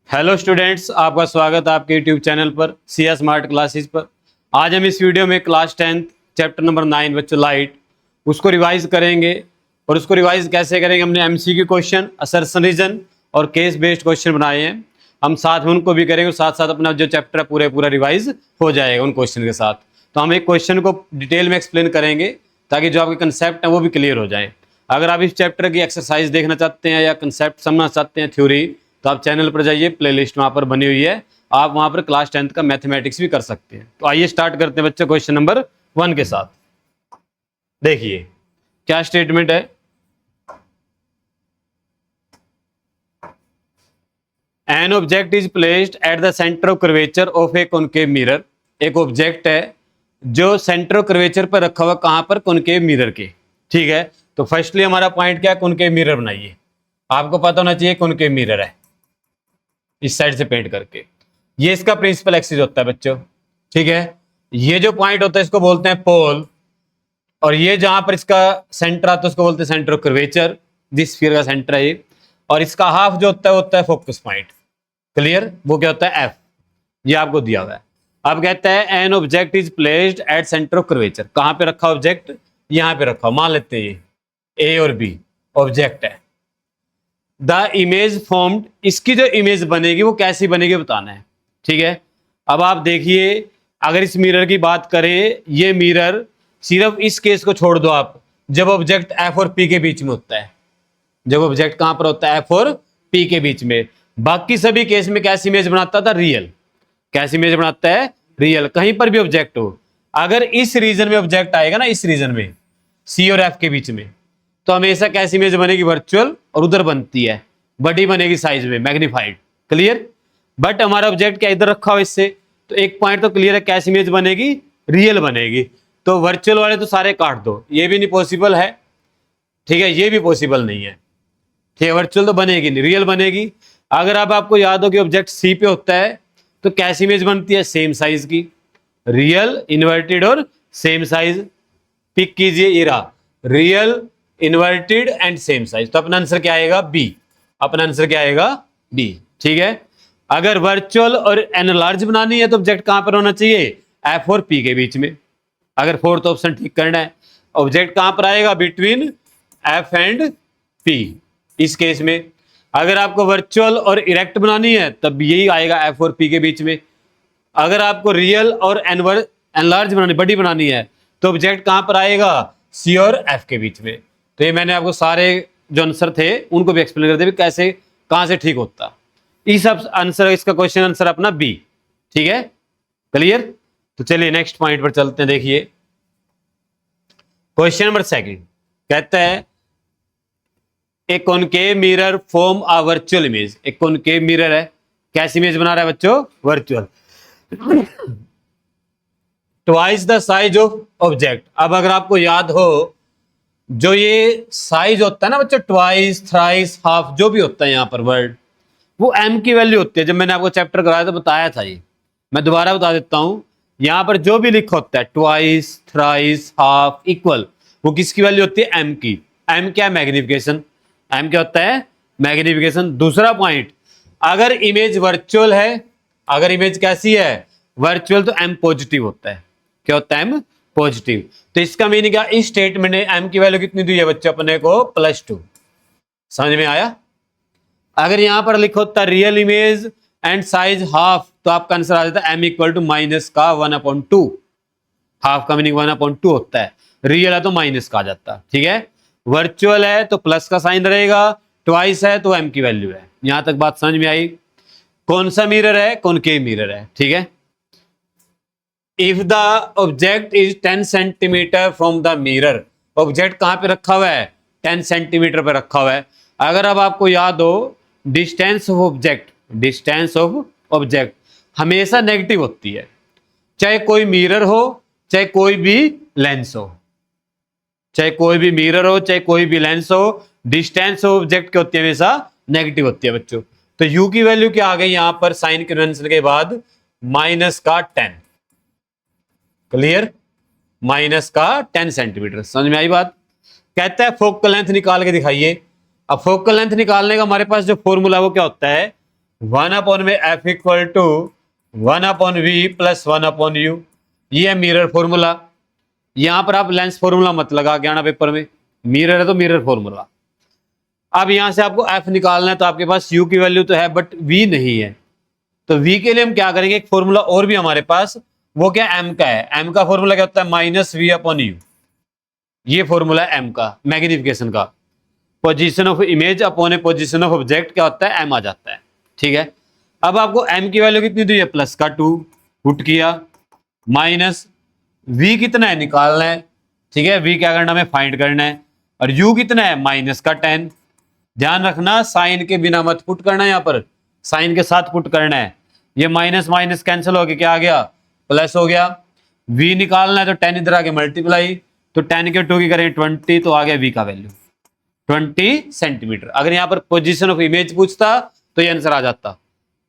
Hello students, आपका स्वागत है आपके यूट्यूब चैनल पर सी स्मार्ट क्लासेस पर। आज हम इस वीडियो में क्लास 10 चैप्टर नंबर 9 बच्चों लाइट उसको रिवाइज करेंगे। और उसको रिवाइज कैसे करेंगे, हमने एमसीक्यू क्वेश्चन, असर्शन रीजन और केस बेस्ड क्वेश्चन बनाए हैं। हम साथ में उनको भी करेंगे, साथ साथ अपना जो चैप्टर है पूरा रिवाइज हो जाएगा उन क्वेश्चन के साथ। तो हम एक क्वेश्चन को डिटेल में एक्सप्लेन करेंगे ताकि जो आपके कंसेप्ट हैं वो भी क्लियर हो जाए। अगर आप इस चैप्टर की एक्सरसाइज देखना चाहते हैं या कंसेप्ट समझना चाहते हैं थ्योरी, तो आप चैनल पर जाइए, प्लेलिस्ट वहां पर बनी हुई है, आप वहां पर क्लास 10 का मैथमेटिक्स भी कर सकते हैं। तो आइए स्टार्ट करते हैं बच्चों क्वेश्चन नंबर 1 के साथ। देखिए क्या स्टेटमेंट है। N object is placed at the centre of curvature of A concave mirror. एक ऑब्जेक्ट है जो सेंटर ऑफ कर्वेचर पर रखा हुआ, कहां पर? कॉनकेव मिरर के। ठीक है, तो फर्स्टली हमारा पॉइंट क्या है? कॉनकेव मिरर बनाइए। आपको पता होना चाहिए कॉनकेव मिरर है, इस साइड से पेंट करके। ये इसका प्रिंसिपल एक्सिस होता है बच्चों। ठीक है, ये जो पॉइंट होता है इसको बोलते हैं पोल, और ये जहां पर इसका सेंटर आता है उसको बोलते हैं centre of curvature. This sphere का सेंटर है ये, और इसका हाफ जो होता है वो होता है फोकस पॉइंट। क्लियर? वो क्या होता है? एफ। ये आपको दिया हुआ है। अब कहता है N object is placed at centre of curvature. कहां पे रखा ऑब्जेक्ट? यहां पे रखा। मान लेते हैं ये ए और बी ऑब्जेक्ट है। द इमेज फॉर्म्ड, इसकी जो इमेज बनेगी वो कैसी बनेगी बताना है। ठीक है, अब आप देखिए, अगर इस मिरर की बात करें, ये मिरर सिर्फ इस केस को छोड़ दो आप, जब ऑब्जेक्ट एफ और पी के बीच में होता है। जब ऑब्जेक्ट कहां पर होता है? एफ और पी के बीच में। बाकी सभी केस में कैसी इमेज बनाता था? रियल। कैसी इमेज बनाता है? रियल। कहीं पर भी ऑब्जेक्ट हो, अगर इस रीजन में ऑब्जेक्ट आएगा ना, इस रीजन में सी और एफ के बीच में, तो हमेशा कैसी इमेज बनेगी? वर्चुअल। और उधर बनती है बड़ी बनेगी साइज में, मैग्नीफाइड। क्लियर? बट हमारा ऑब्जेक्ट क्या इधर रखा हो इससे, तो एक पॉइंट तो क्लियर है, कैसी इमेज बनेगी? रियल बनेगी। तो वर्चुअल वाले तो सारे काट दो, ये भी नहीं पॉसिबल है। ठीक है, ये भी पॉसिबल नहीं है। ठीक है, वर्चुअल तो बनेगी नहीं, रियल बनेगी। अगर अब आपको याद हो कि ऑब्जेक्ट सी पे होता है तो कैसी इमेज बनती है? सेम साइज की, रियल, इन्वर्टेड और सेम साइज। पिक कीजिए, ये रहा real, inverted and same size. तो अपना आंसर क्या आएगा? बी। अपना आंसर क्या आएगा? बी। ठीक है, अगर वर्चुअल और एनलार्ज बनानी है तो ऑब्जेक्ट कहां पर होना चाहिए? एफ और पी के बीच में। अगर फोर्थ ऑप्शन ठीक करना है, ऑब्जेक्ट कहां पर आएगा? बिटवीन एफ एंड पी, इस केस में। अगर आपको वर्चुअल और इरेक्ट बनानी है तब यही आएगा, एफ और पी के बीच में। अगर आपको रियल और एनलार्ज बनानी, बड़ी बनानी है, तो ऑब्जेक्ट कहां पर आएगा? सी और एफ के बीच में। तो ये मैंने आपको सारे जो आंसर थे उनको भी एक्सप्लेन कर दिया कैसे कहां से ठीक होता। इस आंसर, इसका क्वेश्चन आंसर अपना बी। ठीक है, क्लियर? तो चलिए नेक्स्ट पॉइंट पर चलते हैं। देखिए क्वेश्चन नंबर 2 कहता है एक concave mirror form a virtual image. एक कॉनकेव मिरर है, कैसी इमेज बना रहा है बच्चों? Virtual. Twice the size of object. अब अगर आपको याद हो, जो ये साइज होता है ना बच्चों, ट्वाइस, थ्राइस, हाफ, जो भी होता है यहाँ पर वर्ड, वो एम की वैल्यू होती है। जब मैंने आपको चैप्टर कराया तो बताया था ये, मैं दोबारा बता देता हूं। यहाँ पर जो भी लिखा होता है, ट्वाइस, थ्राइस, हाफ, इक्वल, वो किसकी वैल्यू होती है? एम की। एम क्या है? मैग्निफिकेशन। एम क्या होता है? मैग्निफिकेशन। दूसरा पॉइंट, अगर इमेज वर्चुअल है, अगर इमेज कैसी है? वर्चुअल, तो एम पॉजिटिव होता है। क्या होता है? M positive. तो इसका मीनिंग क्या? इस स्टेटमेंट में एम की वैल्यू कितनी दी है बच्चों अपने को? +2। समझ में आया? अगर यहां पर लिखो होता real image and size half, तो आपका आंसर आ जाता है एम इक्वल टू माइनस का 1/2। हाफ का मीनिंग 1/2 होता है, रियल है तो माइनस का आ जाता है। ठीक है, वर्चुअल है तो प्लस का साइन रहेगा, ट्वाइस है तो एम की वैल्यू है। यहां तक बात समझ में आई? कौन सा मिरर है? कॉनकेव मिरर है। ठीक है, if the object is 10 centimetre from the mirror. Object कहां पे रखा हुआ है? 10 सेंटीमीटर पे रखा हुआ है। अगर अब आपको याद हो, distance of object, distance of object हमेशा नेगेटिव होती है, चाहे कोई मिरर हो, चाहे कोई भी लेंस हो। चाहे कोई भी मिरर हो, चाहे कोई भी लेंस हो, डिस्टेंस ऑफ ऑब्जेक्ट क्या होती है? हमेशा नेगेटिव होती है बच्चों। तो यू की वैल्यू क्या आ गई यहां पर? साइन कन्वेंशन के बाद -10। क्लियर? -10 सेंटीमीटर। समझ में आई बात? कहता है फोकल लेंथ निकाल के दिखाइए। अब फोकल लेंथ निकालने का हमारे पास जो फॉर्मूला वो क्या होता है? 1 अपॉन में F equal to 1 upon V plus 1 upon U, ये है मिरर फॉर्मूला। यहां पर आप लेंस फॉर्मूला मत लगा के आना पेपर में, मिरर है तो मिरर फॉर्मूला। अब यहां से आपको एफ निकालना है, तो आपके पास यू की वैल्यू तो है बट वी नहीं है, तो वी के लिए हम क्या करेंगे, एक फॉर्मूला और भी हमारे पास, वो क्या एम का है। एम का फॉर्मूला क्या होता है, माइनस वी अपॉन यू, ये फॉर्मूला है एम का, मैग्निफिकेशन का। Position of image upon A position of object क्या होता है, एम आ जाता है। ठीक है, अब आपको एम की वैल्यू कितनी दी है, प्लस का 2 पुट किया, माइनस वी कितना है निकालना है। ठीक है, वी क्या करना है, फाइंड करना है, और यू कितना है, माइनस का 10। ध्यान रखना साइन के बिना मत पुट करना, यहां पर साइन के साथ पुट करना है। ये माइनस माइनस कैंसिल हो गया, क्या आ गया, प्लस हो गया। वी निकालना है तो 10 इधर आके मल्टीप्लाई, तो 10 के 2 की करें 20, तो आ गया वी का वैल्यू 20 सेंटीमीटर। अगर यहां पर पोजीशन ऑफ इमेज पूछता तो ये आंसर आ जाता,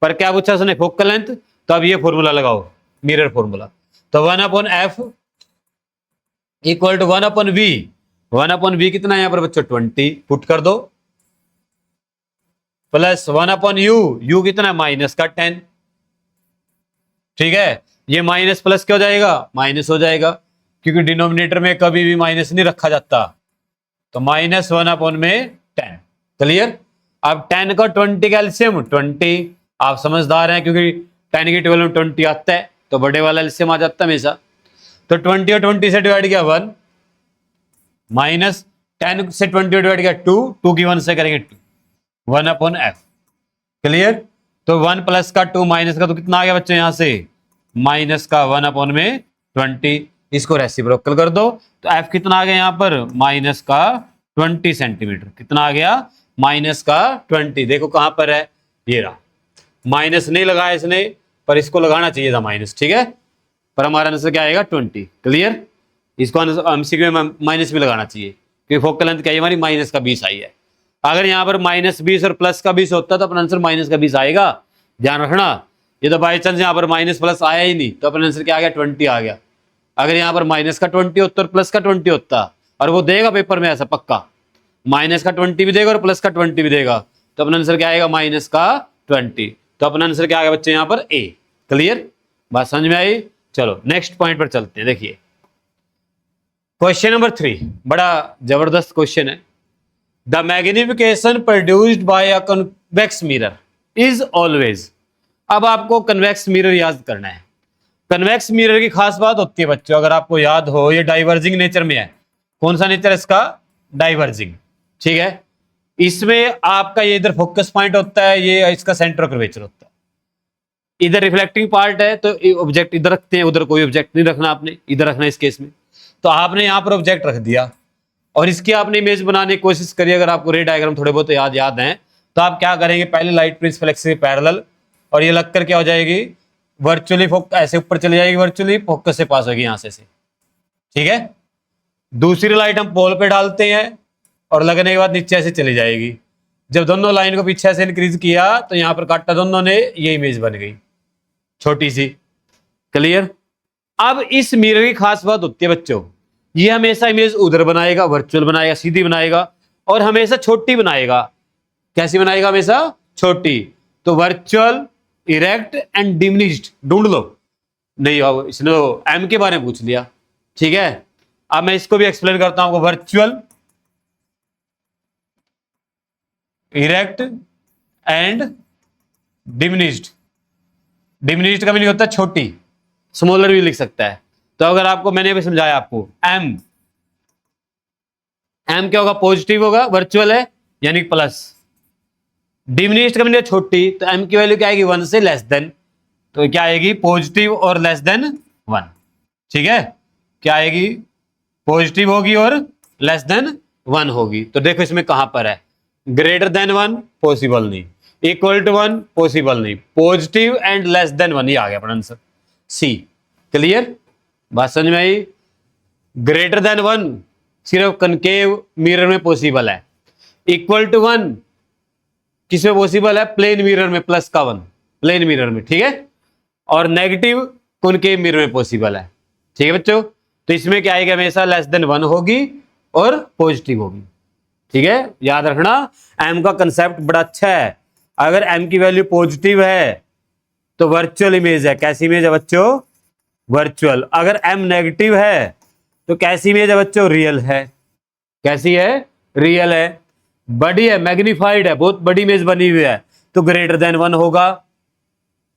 पर क्या पूछा उसने, फोकल लेंथ, तो अब ये फॉर्मूला लगाओ, मिरर फॉर्मूला। तो 1 upon F equal to 1 upon V, 1 upon V कितना है यहां पर बच्चों, 20 पुट कर दो, प्लस 1 अपॉन यू, यू कितना है, माइनस का 10। ठीक है, ये माइनस प्लस क्या हो जाएगा, माइनस हो जाएगा, क्योंकि डिनोमिनेटर में कभी भी माइनस नहीं रखा जाता, तो माइनस 1 अपॉन में 10। क्लियर। अब 10 का 20 का एलसीएम 20, आप समझदार हैं क्योंकि 10 की 12 में 20 आता है, तो बड़े वाला एलसीएम आ जाता है हमेशा। तो 20 और 20 से डिवाइड किया 1, माइनस 10 से 20 डिवाइड किया 2, 2 की 1 से करेंगे 2, 1 अपॉन एफ। क्लियर। तो 1 प्लस का 2 माइनस का, तो कितना आ गया बच्चों यहां से, माइनस का 1 अपॉन में 20, इसको रेसिप्रोकल कर दो, तो एफ कितना आ गया यहां पर, माइनस का 20 सेंटीमीटर। कितना आ गया, माइनस का 20। देखो कहां पर है, ये रहा, माइनस नहीं लगाया इसने, पर इसको लगाना चाहिए था माइनस। ठीक है, पर हमारा आंसर क्या आएगा, 20। क्लियर। इसको एमसीक्यू में माइनस भी लगाना चाहिए, क्योंकि फोकल लेंथ क्या है हमारी, माइनस का 20 आई है। अगर यहाँ पर माइनस 20 और प्लस का 20 होता तो अपना आंसर माइनस का 20 आएगा, ध्यान रखना। ये तो बाई चांस यहाँ पर माइनस प्लस आया ही नहीं, तो अपना आंसर क्या आ गया, 20 आ गया। अगर यहाँ पर माइनस का 20 होता और प्लस का 20 होता, और वो देगा पेपर में ऐसा पक्का, माइनस का 20 भी देगा और प्लस का 20 भी देगा, तो अपना आंसर क्या आएगा, माइनस का 20। तो अपना आंसर क्या आ गया बच्चे यहाँ पर, ए। क्लियर, बात समझ में आई। चलो नेक्स्ट पॉइंट पर चलते हैं। देखिए क्वेश्चन नंबर 3, बड़ा जबरदस्त क्वेश्चन है। The magnification produced by a convex mirror is always. अब आपको कन्वेक्स मिरर याद करना है। कन्वेक्स मिरर की खास बात होती है बच्चों, अगर आपको याद हो, ये डाइवर्जिंग नेचर में है। कौन सा नेचर है इसका, डाइवर्जिंग। ठीक है, इसमें आपका ये इधर फोकस पॉइंट होता है, ये इसका सेंटर ऑफ कर्वेचर होता है। इधर रिफ्लेक्टिंग पार्ट है, तो ऑब्जेक्ट इधर रखते हैं, उधर कोई ऑब्जेक्ट नहीं रखना आपने, इधर रखना इस केस में। तो आपने यहां पर ऑब्जेक्ट रख दिया और इसकी आपने इमेज बनाने की कोशिश करी। अगर आपको रे डायग्राम थोड़े बहुत याद हैं, तो आप क्या करेंगे, पहले लाइट प्रिंस फ्लेक्स के पैरेलल, और ये लगकर क्या हो जाएगी, वर्चुअली ऐसे ऊपर चली जाएगी, वर्चुअली फोकस से पास होगी यहां से। ठीक है, दूसरी लाइट हम पोल पे डालते हैं और लगने के बाद नीचे ऐसे चली जाएगी। जब दोनों लाइन को पीछे से इंक्रीज किया तो यहां पर काटा दोनों ने, ये इमेज बन गई छोटी सी। क्लियर। अब इस मिरर की खास बात होती है बच्चों, ये हमेशा इमेज उधर बनाएगा, वर्चुअल बनाएगा, सीधी बनाएगा, और हमेशा छोटी बनाएगा। कैसी बनाएगा, हमेशा छोटी। तो वर्चुअल, इरेक्ट एंड डिमिनिश्ड ढूंढ लो। नहीं, अब इसने तो एम के बारे में पूछ लिया। ठीक है, अब मैं इसको भी एक्सप्लेन करता हूं आपको। Virtual, erect and diminished. Diminished का मीनिंग होता है छोटी, स्मॉलर भी लिख सकता है। तो अगर आपको, मैंने भी समझाया आपको, एम क्या होगा, पॉजिटिव होगा, वर्चुअल है यानी प्लस। डिमिनिश्ड का मीनिंग छोटी, तो एम की वैल्यू क्या आएगी, 1 से लेस देन। तो क्या आएगी, पॉजिटिव और लेस देन 1। ठीक है, क्या आएगी, पॉजिटिव होगी और लेस देन 1 होगी। तो देखो इसमें कहां पर है, ग्रेटर देन 1 पॉसिबल नहीं, इक्वल टू 1 पॉसिबल नहीं, पॉजिटिव एंड लेस देन 1, ये आ गया अपना आंसर सी। क्लियर, बात समझ में आई। ग्रेटर देन 1 सिर्फ कनकेव मिरर में पॉसिबल है, इक्वल टू 1 किसमें पॉसिबल है, प्लेन मिरर में, प्लस का 1 प्लेन मिरर में। ठीक है, और नेगेटिव कॉनकेव मिरर में पॉसिबल है। ठीक है बच्चों, तो इसमें क्या आएगा, हमेशा लेस देन 1 होगी और पॉजिटिव होगी। ठीक है, याद रखना, एम का कंसेप्ट बड़ा अच्छा है। अगर m की वैल्यू पॉजिटिव है तो वर्चुअल इमेज है। कैसी इमेज है बच्चों? वर्चुअल। अगर m नेगेटिव है तो कैसी इमेज है बच्चों? रियल है। कैसी है? रियल है। बड़ी है, मैग्नीफाइड है, बहुत बड़ी इमेज बनी हुई है, तो ग्रेटर देन 1 होगा।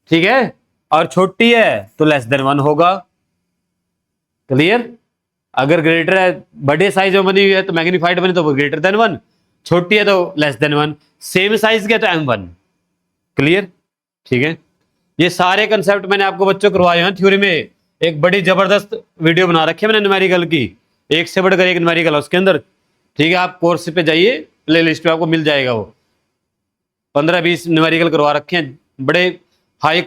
ठीक है, और छोटी है तो लेस देन 1 होगा। क्लियर? अगर ग्रेटर है, बड़े साइज में बनी हुई है तो मैग्नीफाइड बनी तो ग्रेटर देन 1, छोटी है तो लेस देन 1, सेम साइज के तो m1। क्लियर? ठीक है, ये सारे कंसेप्ट मैंने आपको बच्चों करवाए हैं थ्योरी में। एक बड़ी जबरदस्त वीडियो बना रखी है मैंने न्यूमेरिकल की, एक से बढ़कर एक न्यूमेरिकल है उसके अंदर। ठीक है, आप कोर्स पे जाइए, प्ले लिस्ट पे आपको मिल जाएगा। वो 15-20 न्यूमेरिकल करवा रखे हैं, बड़े हाई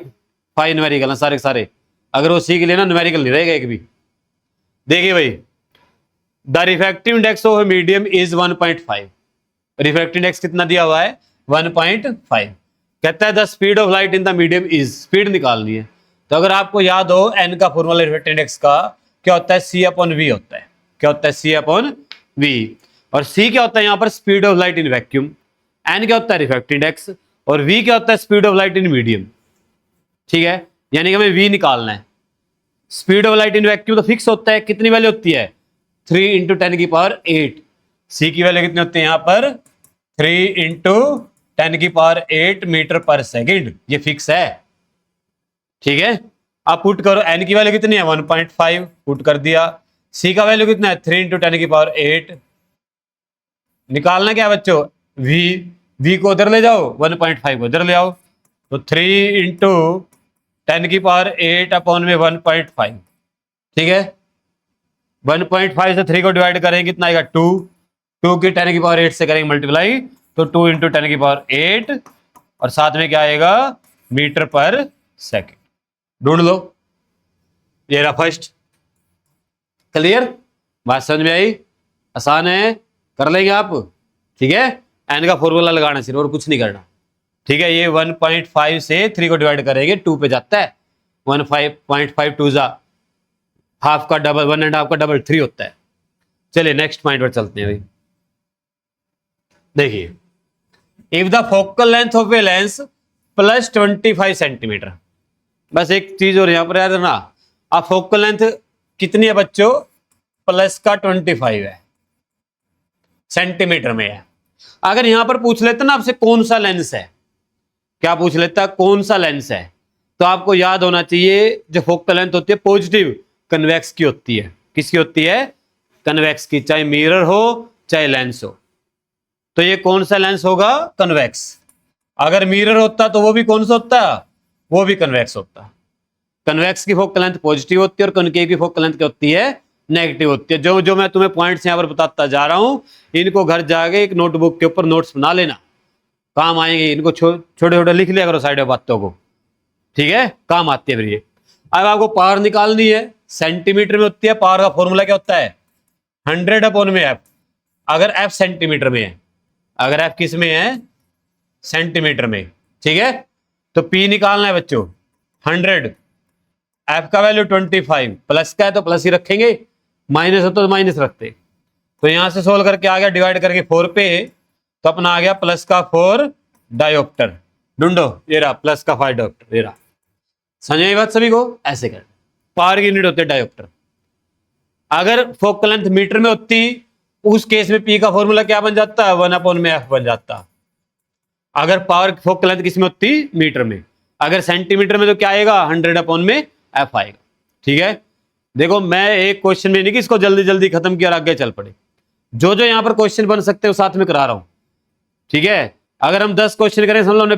फाई न्यूमेरिकल हैं सारे के सारे। अगर वो सीख लेना न्यूमेरिकल नहीं रहेगा एक भी। देखिए भाई, the refractive index of medium is 1.5। Refractive index कितना दिया हुआ है? 1.5। कहता है the speed of light in the medium is, speed निकालनी है। तो अगर आपको याद हो एन का फॉर्मूला रिफ्रैक्टिव इंडेक्स का क्या होता है? C/V होता है। क्या होता है? C/V। और C क्या होता है यहाँ पर? Speed of light in vacuum. N क्या होता है? Refractive index. और V क्या होता है? Speed of light in medium. ठीक है, यानी कि हमें V निकालना है। Speed of light in vacuum तो फिक्स होता है, कितनी वैल्यू होती है? 3 × 10⁸। C की वैल्यू कितनी होती है यहाँ पर? 3 × 10⁸ मीटर पर सेकेंड, ये फिक्स है। ठीक है, आप पुट करो, एन की वैल्यू कितनी है? 1.5, पुट कर दिया। सी का वैल्यू कितना है? 3 × 10⁸। निकालना क्या है बच्चों? वी को उधर ले जाओ, 1.5 को उधर ले आओ, तो 3 × 10⁸ अपॉन में 1.5। ठीक है, 1.5 से 3 को डिवाइड करेंगे कितना आएगा? 2। 2 की 10⁸ से करेंगे मल्टीप्लाई, तो 2 × 10⁸, और साथ में क्या आएगा? मीटर पर सेकेंड। ढूंढ लो, ये रहा फर्स्ट। क्लियर? बात समझ में आई? आसान है, कर लेंगे आप। ठीक है, एन का फॉर्मूला लगाना सिर्फ, और कुछ नहीं करना। ठीक है, ये 1.5 से 3 को डिवाइड करेंगे, 2 पे जाता है। 1.5 2 जा हाफ का डबल, 1.5 का डबल 3 होता है। चलिए नेक्स्ट पॉइंट पर चलते हैं भाई। देखिए, if the focal length of a lens plus 25 centimetre. बस एक चीज और यहां पर याद रखना, अब फोकल लेंथ कितनी है बच्चों? प्लस का 25 है, सेंटीमीटर में है। अगर यहां पर पूछ लेते ना आपसे कौन सा लेंस है, क्या पूछ लेता? कौन सा लेंस है, तो आपको याद होना चाहिए जो फोकल लेंथ होती है पॉजिटिव कन्वेक्स की होती है। किसकी होती है? कन्वेक्स की, चाहे मिरर हो चाहे लेंस हो। तो ये कौन सा लेंस होगा? कन्वेक्स। अगर मिरर होता तो वो भी कौन सा होता? वो भी कन्वेक्स होता। कन्वेक्स की फोकल लेंथ पॉजिटिव होती है और कनकेव की फोकल लेंथ क्या होती है? नेगेटिव होती है। जो जो मैं तुम्हें पॉइंट्स यहां पर बताता जा रहा हूं, इनको घर जाके एक नोटबुक के ऊपर नोट्स बना लेना, काम आएंगे। इनको छोटे छोटे लिख लिया करो साइड में बातों को। ठीक है, काम आती है फिर ये। अब आपको पावर निकालनी है, सेंटीमीटर में होती है। पावर का फॉर्मूला क्या होता है? 100/F। अगर F सेंटीमीटर में है, अगर F किस में है? सेंटीमीटर में। ठीक है, तो P निकालना है बच्चों 100, F का वैल्यू 25, प्लस का है तो प्लस ही रखेंगे, माइनस हो तो माइनस रखते। तो यहां से सोल्व करके आ गया, डिवाइड करके 4 पे, तो अपना आ गया प्लस का 4 डायोप्टर। ढूंढो, ये रहा प्लस का 5 डायोप्टर, ये रहा। समझ आई बात सभी को? ऐसे कर, पावर की यूनिट होती है डायोप्टर। अगर फोकल लेंथ मीटर में होती, उस केस में P का फॉर्मूला क्या बन जाता? 1/F बन जाता। अगर पावर फोकल लेंथ किस में होती? मीटर में। अगर सेंटीमीटर में तो क्या आएगा? 100/F आएगा। ठीक है, देखो मैं एक क्वेश्चन में नहीं कि इसको जल्दी जल्दी खत्म किया और आगे चल पड़े। जो जो यहां पर क्वेश्चन बन सकते हैं साथ में करा रहा हूं। ठीक है, अगर हम 10 क्वेश्चन करें, समझ लो हमने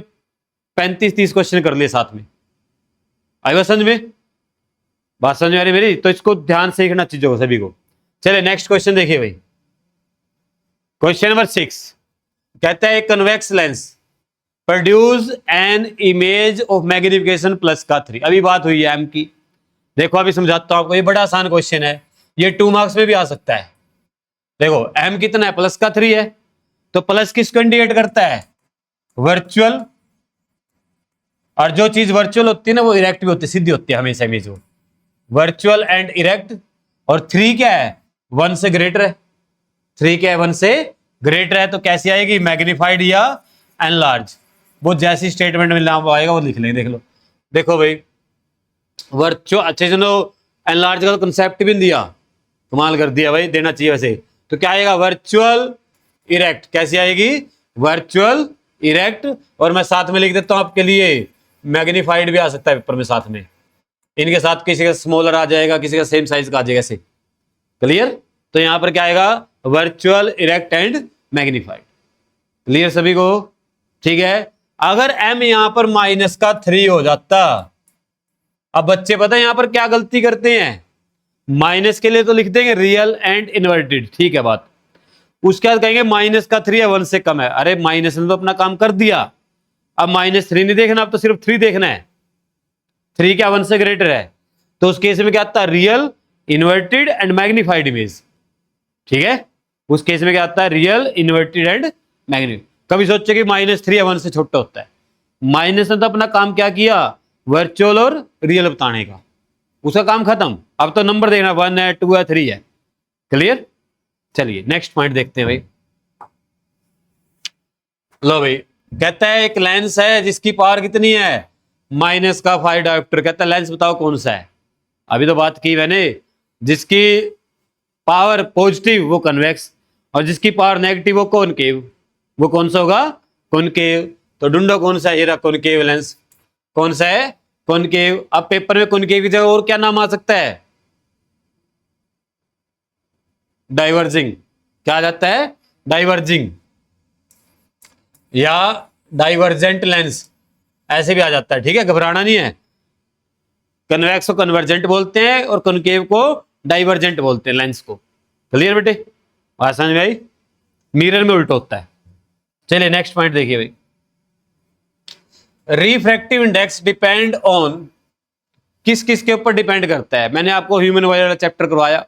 35-30 क्वेश्चन कर लिए साथ में। आई बात समझ में? बात समझ में आ रही मेरी? तो इसको ध्यान से लिखना चीजों को सभी को। चलिए नेक्स्ट क्वेश्चन देखिए भाई। क्वेश्चन नंबर 6 कहता है convex lens produce an image of magnification plus का 3। अभी बात हुई है एम की। देखो अभी समझाता हूं आपको, ये बड़ा आसान क्वेश्चन है, ये 2 मार्क्स में भी आ सकता है। देखो एम कितना है? प्लस का 3 है, तो प्लस किसको इंडिकेट करता है? वर्चुअल। और जो चीज वर्चुअल होती है ना, वो इरेक्ट भी होती है, सीधी होती है हमेशा इमेज वो। Virtual and erect. और 3 क्या है? 1 से ग्रेटर है। 3 क्या है? 1 से ग्रेटर है, तो कैसी आएगी? मैग्नीफाइड या एनलार्ज। वो जैसी स्टेटमेंट में नाम आएगा वो लिख लेंगे। देख लो, देखो भाई, वर्चुअल, अच्छे चलो एनलार्ज का कंसेप्ट भी दिया, कमाल कर दिया भाई, देना चाहिए वैसे। तो क्या आएगा, वर्चुअल इरेक्ट। कैसी आएगी, वर्चुअल इरेक्ट। और मैं साथ में लिख देता हूं आपके लिए, मैग्नीफाइड भी आ सकता है पेपर में साथ में, इनके साथ किसी का स्मॉलर आ जाएगा, किसी का सेम साइज का आ जाएगा, ऐसे। क्लियर। तो यहां पर क्या आएगा, virtual erect and magnified. Clear सभी को, ठीक है। अगर m यहां पर -3 हो जाता, अब बच्चे पता है यहां पर क्या गलती करते हैं, माइनस के लिए तो लिख देंगे रियल एंड इन्वर्टेड, ठीक है बात। उसके बाद कहेंगे -3 है, 1 से कम है। अरे माइनस ने तो अपना काम कर दिया, अब -3 नहीं देखना, अब तो सिर्फ 3 देखना है। 3 क्या 1 से ग्रेटर है, तो उस केस में क्या आता है, real, inverted and magnified image, ठीक है। उस केस में क्या आता है, रियल, इन्वर्टेड एंड मैग्नीफाइड। कभी सोचे कि -3 या 1 से छोटा होता है, माइनस ने तो अपना काम क्या किया, वर्चुअल और रियल बताने का, उसका काम खत्म। अब तो नंबर देखना, 1 है, 2 है, 3 है। क्लियर। चलिए नेक्स्ट पॉइंट देखते हैं भाई। लो भाई, कहता है एक लेंस है जिसकी पावर कितनी है, -5 डायोप्टर। कहता है लेंस बताओ कौन सा है। अभी तो बात की मैंने, जिसकी पावर पॉजिटिव वो कन्वेक्स, और जिसकी पावर नेगेटिव वो कॉनकेव। वो कौन सा होगा, कॉनकेव। तो ढूंढो कौन सा है, ये रहा कॉनकेव लेंस। कौन सा है, कॉनकेव। अब पेपर में कॉनकेव की जगह और क्या नाम आ सकता है, डाइवर्जिंग। क्या आ जाता है, डाइवर्जिंग, या डाइवर्जेंट लेंस, ऐसे भी आ जाता है, ठीक है, घबराना नहीं है। कन्वेक्स को कन्वर्जेंट बोलते हैं और कॉनकेव को डाइवर्जेंट बोलते हैं, लेंस को। क्लियर बेटे, आसान भाई, मिरर में उल्टा होता है। चलिए नेक्स्ट पॉइंट देखिए भाई। रिफ्रैक्टिव इंडेक्स डिपेंड ऑन, किस किस के ऊपर डिपेंड करता है। मैंने आपको ह्यूमन वाइज वाला चैप्टर करवाया,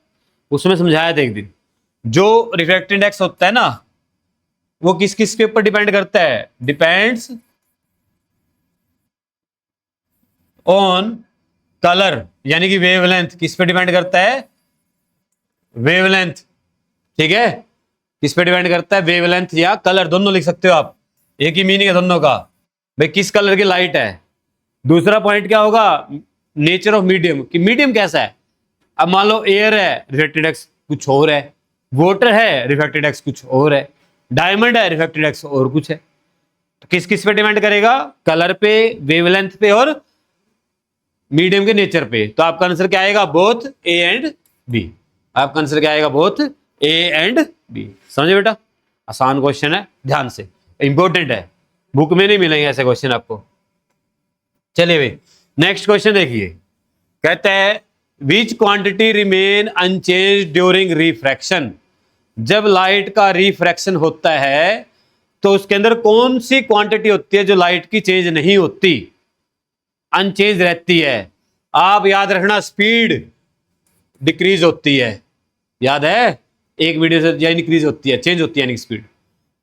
उसमें समझाया था एक दिन। जो रिफ्रैक्टिव इंडेक्स होता है ना, वो किस किस के ऊपर डिपेंड करता है, डिपेंड्स ऑन कलर, यानी कि वेवलेंथ। किस पे डिपेंड करता है, वेवलेंथ, ठीक है। किस पे डिपेंड करता है, वेवलेंथ या कलर, दोनों लिख सकते हो आप, एक ही मीनिंग है दोनों का। भाई किस कलर की लाइट है। दूसरा पॉइंट क्या होगा, नेचर ऑफ मीडियम, कि मीडियम कैसा है। अब मान लो एयर है, रिफ्रैक्टिव इंडेक्स कुछ और है, वाटर है, रिफ्रैक्टिव इंडेक्स कुछ और है, डायमंड है, रिफ्रैक्टिव इंडेक्स और कुछ है। तो किस किस पे डिपेंड करेगा, कलर पे, वेवलेंथ पे और मीडियम के नेचर पे। तो आपका आंसर क्या आएगा, बोथ ए एंड बी। आपका आंसर क्या आएगा, बोथ ए एंड बी। समझे बेटा, आसान क्वेश्चन है, ध्यान से, इंपॉर्टेंट है, बुक में नहीं मिलेंगे ऐसे क्वेश्चन आपको। चलिए भाई नेक्स्ट क्वेश्चन देखिए। कहता है which quantity remain unchange during refraction. जब लाइट का रिफ्रैक्शन होता है तो उसके अंदर कौन सी क्वांटिटी होती है जो लाइट की चेंज नहीं होती, अनचेंज रहती है। आप याद रखना, स्पीड डिक्रीज होती है, याद है, एक वीडियो से या इंक्रीज होती है, चेंज होती है यानी स्पीड।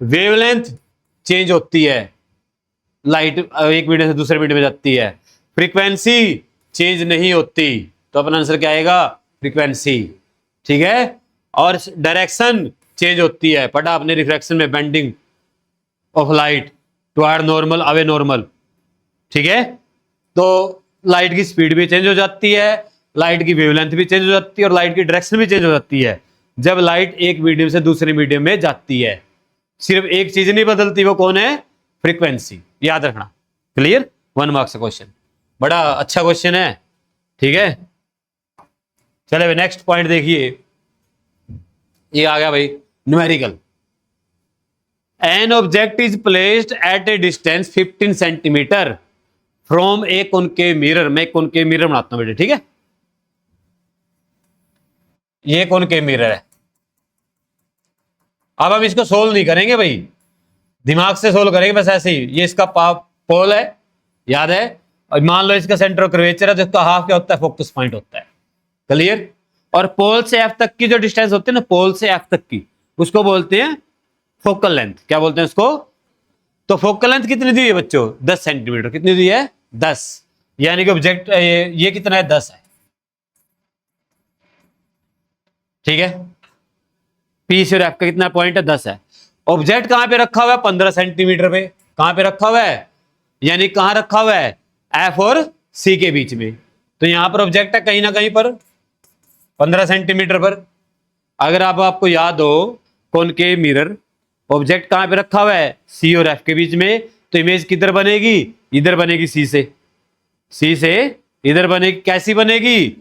वेवलेंथ चेंज होती है, लाइट एक मीडियम से दूसरे मीडियम में जाती है। फ्रीक्वेंसी चेंज नहीं होती, तो अपना आंसर क्या आएगा, फ्रीक्वेंसी, ठीक है। और डायरेक्शन चेंज होती है, पढ़ा आपने रिफ्रैक्शन में, bending of light toward normal, away normal, ठीक है। तो लाइट की स्पीड भी चेंज हो जाती है, लाइट की वेवलेंथ भी चेंज हो जाती है, और लाइट की डायरेक्शन भी चेंज हो जाती है जब लाइट एक मीडियम से दूसरे मीडियम में जाती है। सिर्फ एक चीज नहीं बदलती, वो कौन है, फ्रीक्वेंसी, याद रखना। क्लियर, 1 मार्क्स का क्वेश्चन, बड़ा अच्छा क्वेश्चन है, ठीक है। चले नेक्स्ट पॉइंट देखिए, ये आ गया भाई numerical. N object is placed at A distance 15 centimetre from A concave mirror. मैं कॉनकेव मिरर बनाता हूं बेटे, ठीक है। ये कॉनकेव मिरर है। अब हम इसको सोल्व नहीं करेंगे भाई, दिमाग से सोल्व करेंगे बस ऐसे ही। ये इसका पोल है, याद है, और मान लो इसका सेंटर ऑफ कर्वेचर है, जिसका हाफ क्या होता है, फोकस पॉइंट होता है। क्लियर। और पोल से एफ तक की जो डिस्टेंस होती है ना, पोल से एफ तक की, उसको बोलते हैं फोकल लेंथ। क्या बोलते हैं उसको, तो फोकल लेंथ कितनी दी है बच्चों, 10 सेंटीमीटर। कितनी दी है, 10, यानी कि ऑब्जेक्ट ये कितना है, 10 है, ठीक है। पी से एफ का कितना पॉइंट है, 10 है। ऑब्जेक्ट कहां पे रखा हुआ है, 15 सेंटीमीटर पे। कहां पे रखा हुआ है, यानी कहां रखा हुआ है, एफ और सी के बीच में। तो यहां पर ऑब्जेक्ट है कहीं ना कहीं पर 15 सेंटीमीटर पर। अगर आपको याद हो कॉनकेव मिरर ऑब्जेक्ट कहां पे रखा हुआ है, सी और एफ के बीच में, तो इमेज किधर बनेगी, इधर बनेगी, सी से इधर बनेगी। कैसी बनेगी,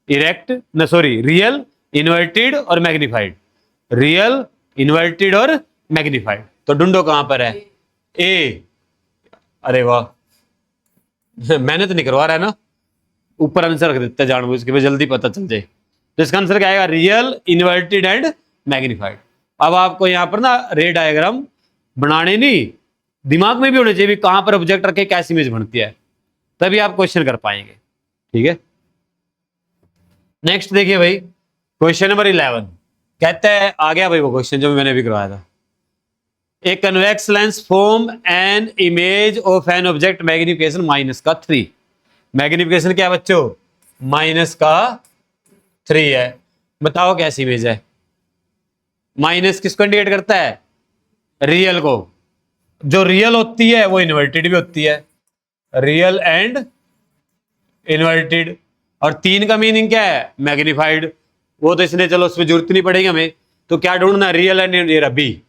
इरेक्ट न सॉरी रियल, इन्वर्टेड और मैग्नीफाइड, रियल, इन्वर्टेड और मैग्नीफाइड। तो ढूंढो कहां पर है, ए। अरे वाह मैंने तो नहीं करवा रहा है ना, ऊपर आंसर रख देते जानबूझ के, जल्दी पता चल जाए। तो इसका आंसर क्या आएगा, रियल, इन्वर्टेड एंड मैग्नीफाइड। अब आपको यहां पर ना रे डायग्राम बनाने नहीं, दिमाग में भी होने चाहिए कहां पर ऑब्जेक्ट रखे कैसी इमेज बनती है, तभी आप क्वेश्चन कर पाएंगे। ठीक है, नेक्स्ट देखिए भाई, क्वेश्चन नंबर 11 कहते हैं, आ गया भाई वो क्वेश्चन जो मैंने भी करवाया था। A convex lens form an image of an object magnification -3। Magnification क्या बच्चों, -3 है। बताओ कैसी इमेज है। माइनस किसको इंडिकेट करता है, रियल को। जो रियल होती है वो इन्वर्टेड भी होती है, रियल एंड इन्वर्टेड। और 3 का मीनिंग क्या है, मैग्नीफाइड। वो तो इसने चलो उसमें जरूरत नहीं पड़ेगी हमें। तो क्या ढूंढना, रियल एंड बी,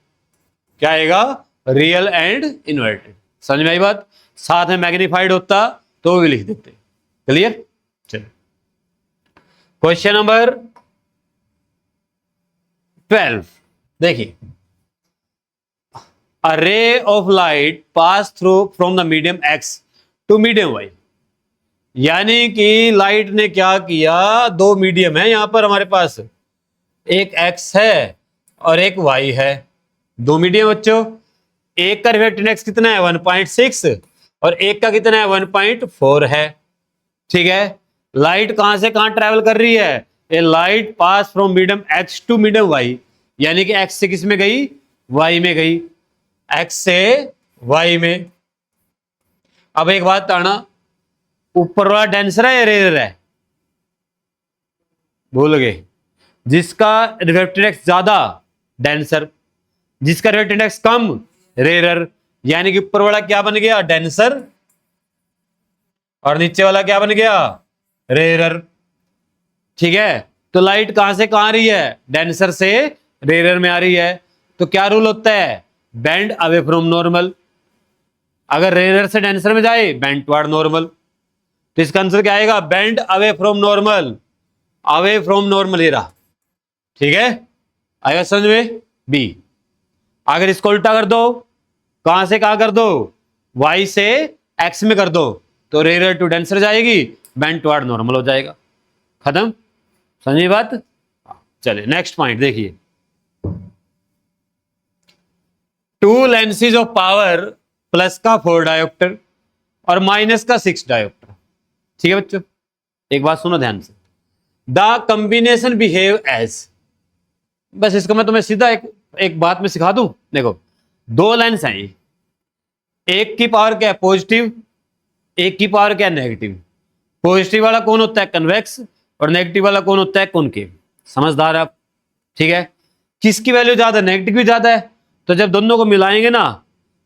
क्या आएगा, रियल एंड इन्वर्टेड। समझ में आई बात, साथ में मैग्नीफाइड होता तो भी लिख देते। क्लियर, चलो क्वेश्चन नंबर 12 देखिए, a ray of light pass through from the medium X to medium Y. यानी कि लाइट ने क्या किया, 2 मीडियम है यहां पर हमारे पास, एक एक्स है और एक वाई है, 2 मीडियम बच्चों। एक का रिफ्लेक्टेड इंडेक्स कितना है 1.6 और एक का कितना है 1.4 है। ठीक है, लाइट कहां से कहां ट्रेवल कर रही है, a light pass from medium X to medium Y, यानी कि एक्स से किस में गई, वाई में गई, एक्स से वाई में। अब एक बात आना, ऊपर वाला डेंसर है या रेयर है, भूल गए। जिसका रिफ्लेक्टेड इंडेक्स ज्यादा डेंसर, जिसका रिफ्लेक्टेड इंडेक्स कम रेयर। यानी कि ऊपर वाला क्या बन गया, डेंसर, और नीचे वाला क्या बन गया, रेयर। ठीक है, तो लाइट कहां से कहां आ रही है, डेंसर से रेयर में आ रही है। तो क्या रूल होता है, बेंड अवे फ्रॉम नॉर्मल। अगर रेयर से डेंसर में जाए, बेंड टुवर्ड नॉर्मल। तो इसका आंसर क्या आएगा, bend away from normal, away from normal ये रहा। ठीक है, आएगा समझ में, बी। अगर इसको उल्टा कर दो, कहां से कहां कर दो, वाई से एक्स में कर दो, तो रेयर टू डेंसर जाएगी, बेंड टुवर्ड नॉर्मल हो जाएगा। खत्म, समझी बात। चलिए नेक्स्ट पॉइंट देखिए, 2 लेंसेज ऑफ पावर प्लस का 4 डायोप्टर और माइनस का 6 डायोप्टर। ठीक है बच्चों, एक बात सुनो ध्यान से, द कॉम्बिनेशन बिहेव एज। बस इसको मैं तुम्हें सीधा एक बात में सिखा दूं। देखो 2 लेंस हैं, एक की पावर क्या है पॉजिटिव, एक की पावर क्या है नेगेटिव। पॉजिटिव वाला कौन होता है, कन्वेक्स, और नेगेटिव वाला कौन होता है, कॉनकेव। समझदार आप। ठीक है, किसकी वैल्यू ज्यादा, नेगेटिव भी ज्यादा है, तो जब दोनों को मिलाएंगे ना,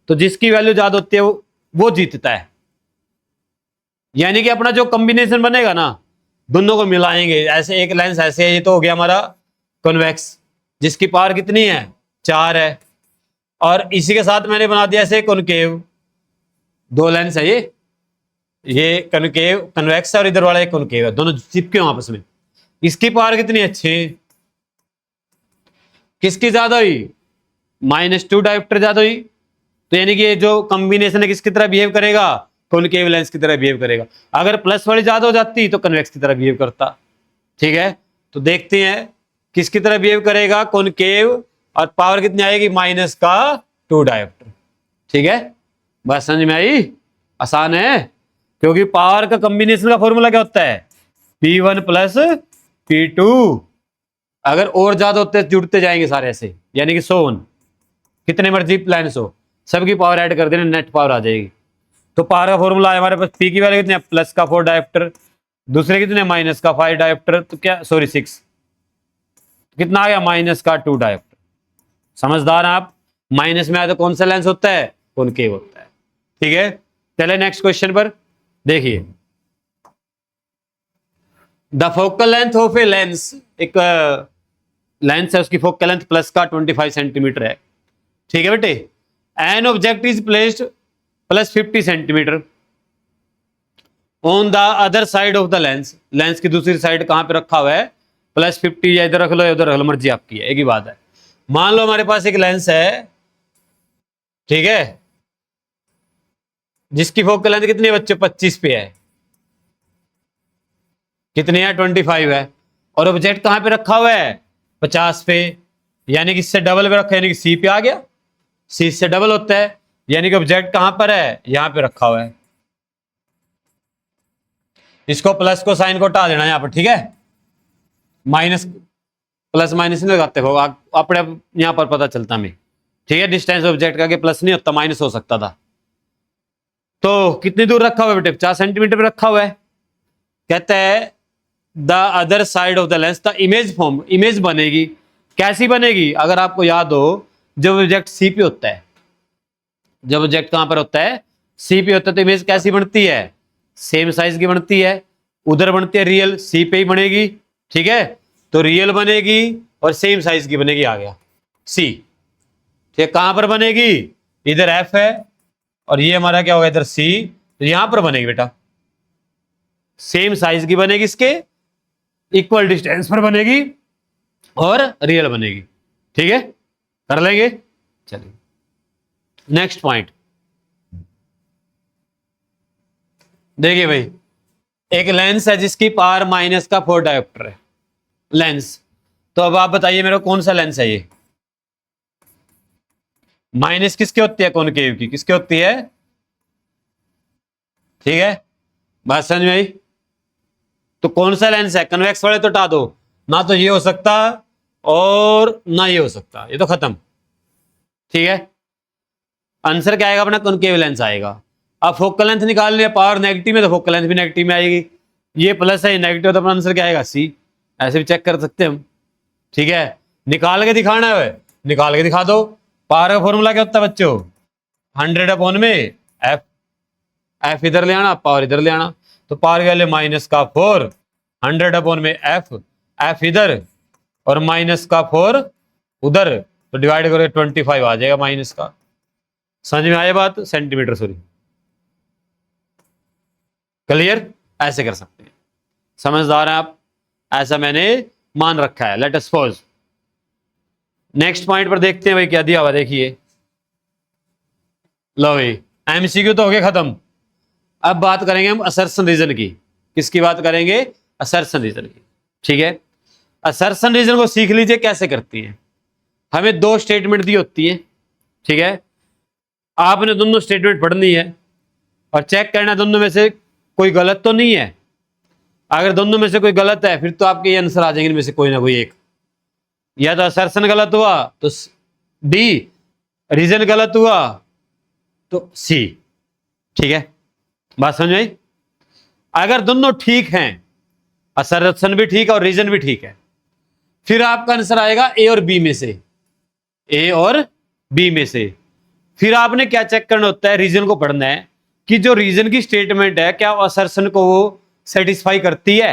तो जिसकी वैल्यू ज्यादा होती है वो जीतता है। यानी कि अपना जो कॉम्बिनेशन बनेगा ना, दोनों को मिलाएंगे, ऐसे एक लेंस ऐसे है, ये तो हो गया हमारा कॉन्वेक्स, जिसकी पावर कितनी है 4 है, और इसी के साथ मैंने बना दिया ऐसे कॉनकेव। 2 लेंस है ये कॉनकेव, कन्वेक्स है, और इधर वाला एक कॉनकेव है, दोनों चिपके हो आपस में। इसकी पावर कितनी है 6, किसकी ज्यादा हुई, -2 डायोप्टर ज्यादा हुई। तो यानी कि जो कॉम्बिनेशन है किसकी तरह बिहेव करेगा, कॉनकेव लेंस की तरह बिहेव करेगा। अगर प्लस वाली ज्यादा हो जाती तो कन्वेक्स की तरह बिहेव करता। ठीक है, तो देखते हैं किसकी तरह बिहेव करेगा, कॉनकेव, और पावर कितनी आएगी, -2 डायोप्टर। ठीक है, बस समझ में आई, आसान है, क्योंकि पावर का कॉम्बिनेशन का फॉर्मूला क्या होता है, P1 प्लस P2। अगर और ज्यादा होते जुड़ते जाएंगे सारे ऐसे, यानी कि 100 कितने मर्जी प्लान्स हो, सबकी पावर ऐड कर देना, नेट पावर आ जाएगी। तो पावर का फॉर्मूला है हमारे पास, पी की वैल्यू कितनी है, प्लस का 4 डायोप्टर, दूसरे कितने माइनस का 5 डायोप्टर, तो क्या सॉरी 6, कितना आ गया -2 डायोप्टर। समझदार आप, माइनस में आया तो कौन सा लेंस होता है, कॉनकेव होता है। ठीक है, चले नेक्स्ट क्वेश्चन पर देखिए, the focal length of a lens, एक लेंस है उसकी फोकल लेंथ प्लस का 25 सेंटीमीटर है, ठीक है बेटे। N object is placed plus 50 centimetre on the other side of the lens, lens की दूसरी साइड कहां पे रखा हुआ है, प्लस 50, या इधर रख लो या उधर रख लो, मर्जी आपकी है, एक ही बात है। मान लो हमारे पास एक लेंस है, ठीक है, जिसकी फोकल लेंथ कितनी है बच्चे, 25 पे है, कितनी है, 25 है, और ऑब्जेक्ट कहां पे रखा हुआ है, 50 पे, यानी कि इससे डबल पे रखा है, यानी कि सी पे आ गया, सी से डबल होता है, यानी कि ऑब्जेक्ट कहां पर है, यहां पे रखा हुआ है। इसको प्लस को साइन को हटा देना यहां पर, ठीक है, माइनस प्लस माइनस नहीं लगाते हो अपने यहां पर पता चलता हमें, ठीक है, डिस्टेंस ऑब्जेक्ट का कि प्लस नहीं होता, माइनस हो सकता था। तो कितनी दूर रखा हुआ है बेटे, 50 सेंटीमीटर पे रखा हुआ है। कहता है the other side of the lens, the image form, image बनेगी, कैसी बनेगी, अगर आपको याद हो, जब ऑब्जेक्ट सी पे होता है, जब ऑब्जेक्ट कहां पर होता है, सी पे होता है, तो इमेज कैसी बनती है, सेम साइज की बनती है, उधर बनती है रियल, सी पे ही बनेगी, ठीक है, तो रियल बनेगी और सेम साइज की बनेगी, आ गया सी, ठीक है। कहां पर बनेगी, इधर एफ है और ये हमारा क्या होगा इधर सी, तो यहां पर बनेगी बेटा, सेम साइज की बनेगी, इसके इक्वल डिस्टेंस पर बनेगी और रियल बनेगी, ठीक है, कर लेंगे। चलिए नेक्स्ट पॉइंट देखिए भाई, एक लेंस है जिसकी पावर माइनस का 4 डायोप्टर है लेंस, तो अब आप बताइए मेरे को कौन सा लेंस है ये, माइनस किसके होती है, कॉनकेव की, किसके होती है, ठीक है, बात समझ में आई। तो कौन सा लेंस है, कन्वेक्स वाले तो हटा दो, ना तो ये हो सकता और ना ये हो सकता, ये तो खत्म, ठीक है, आंसर क्या आएगा अपना, कॉनकेव लेंस आएगा। अब फोकल लेंथ निकालनी है, पावर नेगेटिव में, तो फोकल लेंथ भी नेगेटिव में आएगी, ये प्लस है, ये नेगेटिव, तो अपना आंसर क्या आएगा, सी, ऐसे भी चेक कर सकते हैं हम, ठीक है, निकाल के दिखाना है, निकाल के दिखा दो। पावर का फॉर्मूला क्या होता है बच्चों, 100 अपॉन में एफ, एफ इधर ले आना, पावर इधर ले आना, तो पावर की वैल्यू माइनस का 4, 100 अपॉन में एफ, एफ इधर और माइनस का 4 उधर, तो डिवाइड करोगे 25 आ जाएगा माइनस का, समझ में आया बात, सेंटीमीटर सॉरी, क्लियर, ऐसे कर सकते हैं, समझदार हैं आप, ऐसा मैंने मान रखा है। Let us suppose next point पर देखते हैं भाई क्या दिया हुआ, देखिए लो भाई, एमसीक्यू तो हो गया खत्म, अब बात करेंगे हम असर्शन रीजन की, किसकी बात करेंगे, असर्शन रीजन की, ठीक है। असर्शन रीजन को सीख लीजिए कैसे करती है, हमें 2 स्टेटमेंट दी होती है, ठीक है, आपने दोनों स्टेटमेंट पढ़नी है और चेक करना दोनों में से कोई गलत तो नहीं है, अगर दोनों में से कोई गलत है फिर तो आपके ये आंसर आ जाएंगे इनमें से कोई ना कोई एक, या तो असर्शन गलत हुआ तो डी, रीजन गलत हुआ तो सी, ठीक है, बात समझ आई। अगर दोनों ठीक हैं, असर्शन भी ठीक है और रीजन भी ठीक है, फिर आपका आंसर आएगा ए और बी में से, ए और बी में से। फिर आपने क्या चेक करना होता है, रीजन को पढ़ना है कि जो रीजन की स्टेटमेंट है क्या वो असर्शन को वो सेटिस्फाई करती है,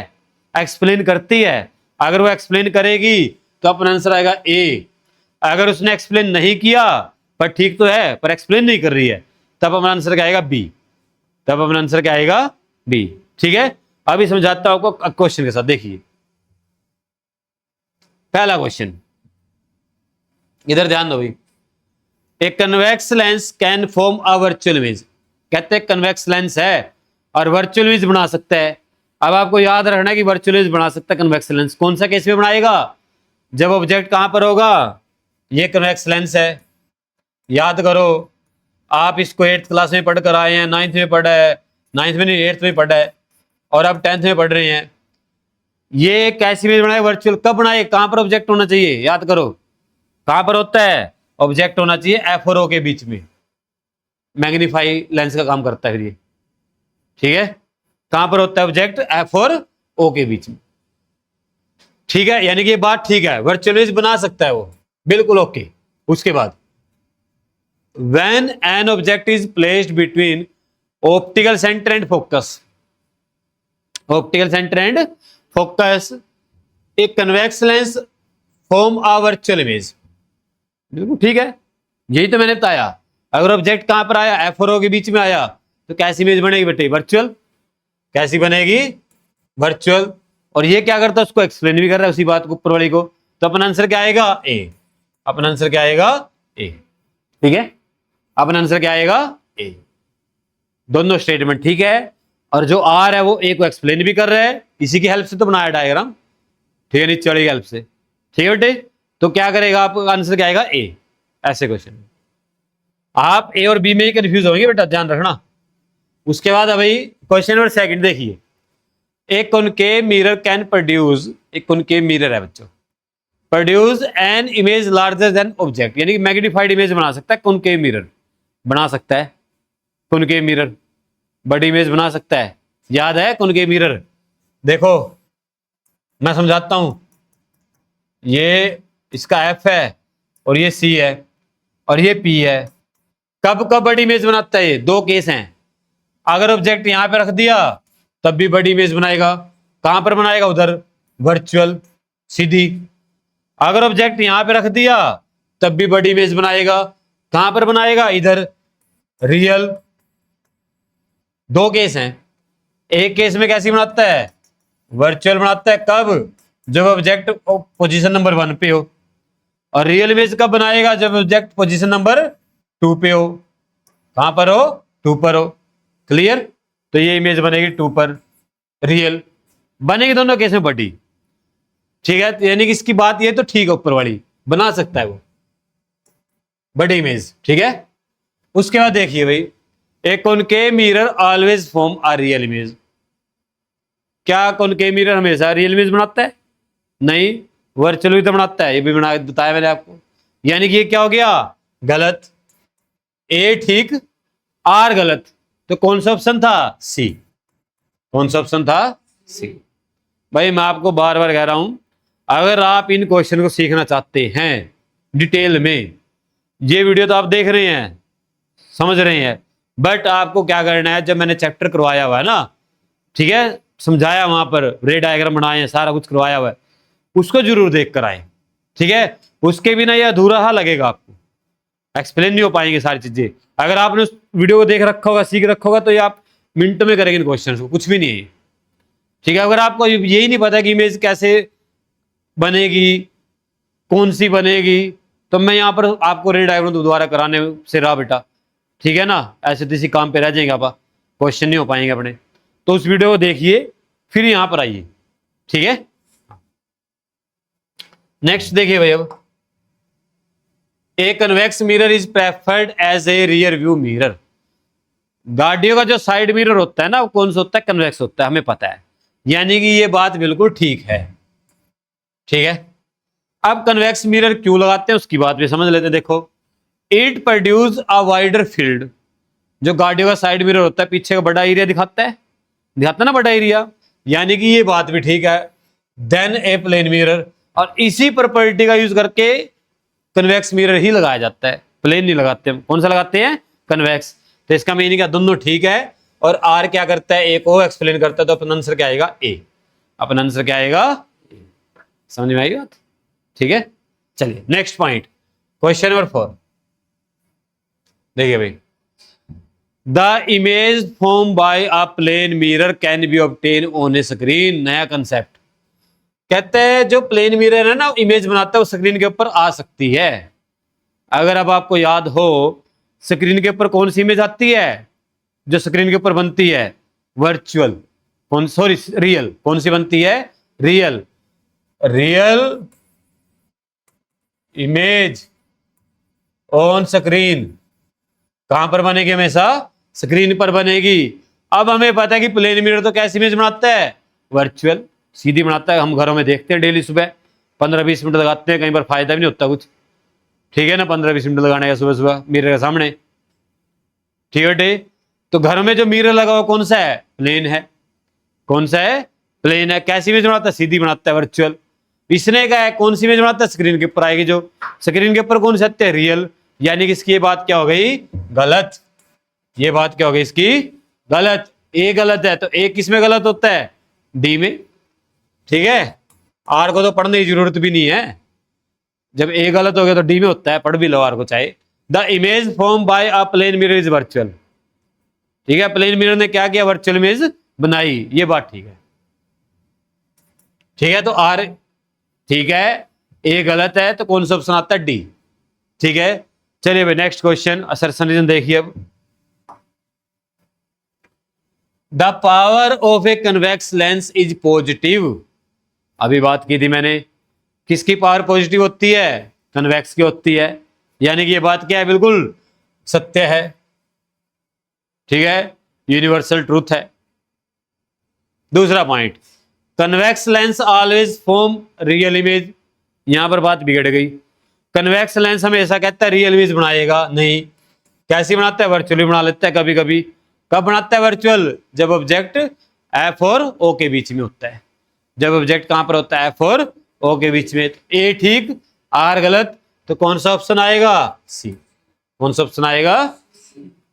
एक्सप्लेन करती है, अगर वो एक्सप्लेन करेगी तो अपना आंसर आएगा ए, अगर उसने एक्सप्लेन नहीं किया पर ठीक तो है पर एक्सप्लेन नहीं कर रही है, तब अपना आंसर क्या आएगा, बी, तब अपना आंसर क्या आएगा, बी, ठीक है। अभी समझाता हूं आपको क्वेश्चन के साथ, देखिए पहला क्वेश्चन, इधर ध्यान दो भाई, a convex lens can form a virtual image, कहते हैं कन्वेक्स लेंस है और वर्चुअल इमेज बना सकता है। अब आपको याद रखना है कि वर्चुअल इमेज बना सकता है कन्वेक्स लेंस, कौन सा केस में बनाएगा, जब ऑब्जेक्ट कहां पर होगा, ये कन्वेक्स लेंस है, याद करो आप इसको 8th क्लास में पढ़ कर आए हैं, 9th में पढ़ा है, 9th में नहीं 8th में पढ़ा है और अब 10th में पढ़ रहे हैं। ये कैसी इमेज बनाए, वर्चुअल, कब बनाए, कहां पर ऑब्जेक्ट होना चाहिए, याद करो कहां पर होता है, ऑब्जेक्ट होना चाहिए एफ और ओ के बीच में, मैग्नीफाई लेंस का काम करता है फिर ये, ठीक है, कहां पर होता है ऑब्जेक्ट, एफ और ओ के बीच में, ठीक है, यानी कि ये बात ठीक है, वर्चुअल इमेज बना सकता है वो, बिल्कुल ओके। उसके बाद when an object is placed between optical centre and focus, optical centre and focus, एक convex lens form a virtual image. बिल्कुल ठीक है, यही तो मैंने बताया। अगर ऑब्जेक्ट कहां पर आया, एफ और ओ के बीच में आया, तो कैसी इमेज बनेगी बेटे, वर्चुअल। कैसी बनेगी, वर्चुअल। और ये क्या करता है, उसको एक्सप्लेन भी कर रहा है उसी बात को, ऊपर वाली को। तो अपना आंसर क्या आएगा, ए। अपना आंसर क्या आएगा, ए। ठीक है, अपना आंसर क्या आएगा, ए। दोनों स्टेटमेंट ठीक है। और जो आर है वो ए को एक्सप्लेन भी कर रहा है, इसी की हेल्प से तो बनाया डायग्राम। ठीक है, नीचे वाली की हेल्प से। ठीक है बेटे, तो क्या करेगा, आपका आंसर क्या आएगा, ए। ऐसे क्वेश्चन आप ए और बी में ही कंफ्यूज होंगे बेटा, ध्यान रखना। उसके बाद अभी क्वेश्चन नंबर सेकंड देखिए, एक कॉनकेव मिरर कैन प्रोड्यूस, एक कॉनकेव मिरर है बच्चों, produce an image larger than object, यानी कि मैग्नीफाइड इमेज बना सकता है कॉनकेव मिरर, बना सकता है कॉनकेव मिरर, बड़ी इमेज बना सकता है। याद है कॉनकेव मिरर, देखो मैं समझाता हूं, ये इसका एफ है और ये सी है और ये पी है। कब कब बड़ी इमेज बनाता है, ये दो केस हैं। अगर ऑब्जेक्ट यहां पे रख दिया तब भी बड़ी इमेज बनाएगा, कहां पर बनाएगा, उधर वर्चुअल सीधी। अगर ऑब्जेक्ट यहां पे रख दिया तब भी बड़ी इमेज बनाएगा, कहां पर बनाएगा, इधर रियल। दो केस हैं, एक केस में कैसी बनाता है, वर्चुअल बनाता है, कब, जब ऑब्जेक्ट पोजीशन नंबर 1 पे हो। और रियल इमेज कब बनाएगा, जब ऑब्जेक्ट पोजीशन नंबर 2 पे हो। कहां पर हो, 2 पर हो। क्लियर, तो ये इमेज बनेगी 2 पर, रियल बनेगी, दोनों केस में बड़ी। ठीक है, तो यानी कि इसकी बात ये तो ठीक है, ऊपर वाली बना सकता है वो बड़ी इमेज। ठीक है, उसके बाद देखिए भाई, एक concave mirror always form a real image. क्या कॉनकेव मिरर हमेशा रियल इमेज बनाता है, नहीं, वर्चुअल भी तो बनाता है, ये भी बना बताया मैंने आपको। यानी कि ये क्या हो गया, गलत। ए ठीक, आर गलत। तो कौन सा ऑप्शन था, सी। कौन सा ऑप्शन था, सी। भाई मैं आपको बार बार कह रहा हूं, अगर आप इन क्वेश्चन को सीखना चाहते हैं डिटेल में, ये वीडियो तो आप देख रहे हैं, समझ रहे हैं, बट आपको क्या करना है, जब मैंने चैप्टर करवाया हुआ है ना, ठीक है, समझाया वहां पर, रे डायग्राम बनाए हैं, सारा कुछ करवाया हुआ है, उसको जरूर देख कर आए। ठीक है, उसके बिना ये अधूरा सा लगेगा, आपको एक्सप्लेन नहीं हो पाएंगे सारी चीजें। अगर आपने उस वीडियो को देख रखा होगा, सीख रखा होगा, तो ये आप मिनटों में करेंगे इन क्वेश्चन को, कुछ भी नहीं है। ठीक है, अगर आपको यही नहीं पता कि इमेज कैसे बनेगी, कौन सी बनेगी, तो मैं यहां पर आपको रे डायग्राम दोबारा कराने से रहा बेटा। ठीक है ना, ऐसे किसी काम पे रह जाएंगे आप, क्वेश्चन नहीं हो पाएंगे अपने। तो उस वीडियो को देखिए, फिर यहां पर आइए। ठीक है, नेक्स्ट देखिए भाई, अब a convex mirror is preferred as a rear view mirror. गाड़ियों का जो साइड मिरर होता है ना, वो कौन सा होता है, कन्वेक्स होता है, हमें पता है। यानी कि ये बात बिल्कुल ठीक है। ठीक है, अब कन्वेक्स मिरर क्यों लगाते हैं, उसकी बात भी समझ लेते हैं। देखो, it produce a wider field. जो गाड़ियों का साइड मिरर होता है, पीछे का बड़ा एरिया दिखाता है, दिखाता है ना बड़ा एरिया, यानी कि ये बात भी ठीक है। देन ए प्लेन मिरर, और इसी प्रॉपर्टी का यूज करके कन्वेक्स मिरर ही लगाया जाता है, प्लेन नहीं लगाते हम। कौन सा लगाते हैं, कन्वेक्स। तो इसका मीनिंग है दोनों ठीक है। और आर क्या करता है, ए को एक्सप्लेन करता है, तो अपना आंसर क्या आएगा, ए। अपना आंसर क्या आएगा, समझ में आई बात। ठीक है, चलिए नेक्स्ट पॉइंट, क्वेश्चन नंबर 4 देखिए भाई, the image form by a plane mirror can be obtain on a screen. नया कंसेप्ट, कहते हैं जो प्लेन मिरर है ना, इमेज बनाता है, वो स्क्रीन के ऊपर आ सकती है। अगर अब आपको याद हो, स्क्रीन के ऊपर कौन सी इमेज आती है, जो स्क्रीन के ऊपर बनती है, वर्चुअल, कौन, सॉरी रियल, कौन सी बनती है, real. Real image on screen कहां पर बनेगी, हमेशा स्क्रीन पर बनेगी। अब हमें पता है कि प्लेन मिरर तो कैसी इमेज बनाता है, वर्चुअल, सीधी बनाता है। हम घरों में देखते हैं डेली, सुबह 15-20 मिनट लगाते हैं, कहीं पर फायदा भी नहीं होता कुछ। ठीक है ना, 15-20 मिनट लगाने का सुबह सुबह मिरर के सामने। ठीक है, तो घर में जो मिरर लगा हुआ कौन सा है, प्लेन है। कौन सा है, प्लेन है। कैसी इमेज बनाता है, सीधी बनाता है, वर्चुअल। इसने क्या है, कौन सी इमेज बनाता है, स्क्रीन के ऊपर आएगी। जो स्क्रीन के ऊपर कौन सी आती है, रियल। यानी कि इसकी ये बात क्या हो गई, गलत। ये बात क्या हो गई इसकी, गलत, ए गलत है, तो ए किस में गलत होता है? डी में। ठीक है, आर को तो पढ़ने की जरूरत भी नहीं है, जब ए गलत हो गया तो डी में होता है, पढ़ भी लो आर को चाहे। The image form by a plane mirror is virtual. ठीक है, प्लेन मिरर ने क्या किया? वर्चुअल इमेज बनाई, ये बात ठीक है। ठीक है, तो आर ठीक है, ए गलत है, तो कौन सा ऑप्शन आता है? डी। ठीक है, चलिए भाई नेक्स्ट क्वेश्चन, असर्शन रीजन देखिए अब। The power of a convex lens is positive. अभी बात की थी मैंने, किसकी पावर पॉजिटिव होती है? कन्वेक्स की होती है, यानी कि ये बात क्या है? बिल्कुल सत्य है। ठीक है, यूनिवर्सल ट्रूथ है। दूसरा point, convex lens always form real image. यहां पर बात बिगड़ गई, कन्वेक्स लेंस हमेशा कहता है रियल इमेज बनाएगा, नहीं। कैसी बनाता है? वर्चुअली बना लेता है कभी कभी। कब बनाता है वर्चुअल? जब ऑब्जेक्ट एफ और ओ के बीच में होता है। जब ऑब्जेक्ट कहां पर होता है? एफ और ओ के बीच में। ए ठीक, आर गलत, तो कौन सा ऑप्शन आएगा? सी। कौन सा ऑप्शन आएगा?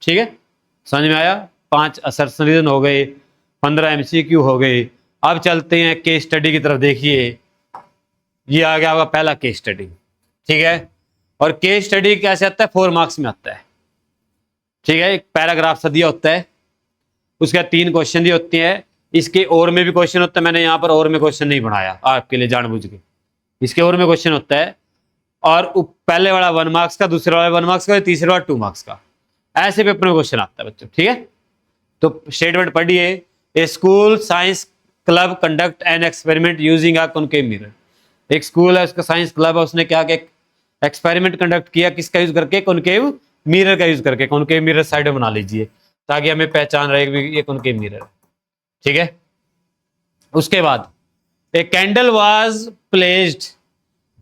ठीक है, समझ में आया? 5 असर्शन रीजन हो गए, 15 एमसीक्यू हो गए। अब चलते हैं केस स्टडी की तरफ। देखिए, ये आ गया आपका पहला केस स्टडी। ठीक है, और केस स्टडी कैसे आता है? 4 मार्क्स में आता है। ठीक है, एक पैराग्राफ सा दिया होता है, उसके बाद 3 क्वेश्चन दिए होते हैं। इसके और में भी क्वेश्चन होता है, मैंने यहाँ पर और में क्वेश्चन नहीं बनाया आपके लिए जानबूझ के। इसके और में क्वेश्चन होता है, और पहले वाला 1 मार्क्स का, दूसरे वाला 1 मार्क्स का, तीसरे वाला 2 मार्क्स का, ऐसे पेपर में क्वेश्चन आता है बच्चों। ठीक है, तो स्टेटमेंट पढ़िए। A school science club conduct an experiment using a concave mirror. एक स्कूल है, उसका साइंस क्लब है, उसने क्या किया? एक्सपेरिमेंट कंडक्ट किया, किसका यूज करके? कॉनकेव मिरर का यूज करके। कॉनकेव मिरर साइड में बना लीजिए ताकि हमें पहचान रहे कि ये कॉनकेव मिरर है। ठीक है, उसके बाद a candle was placed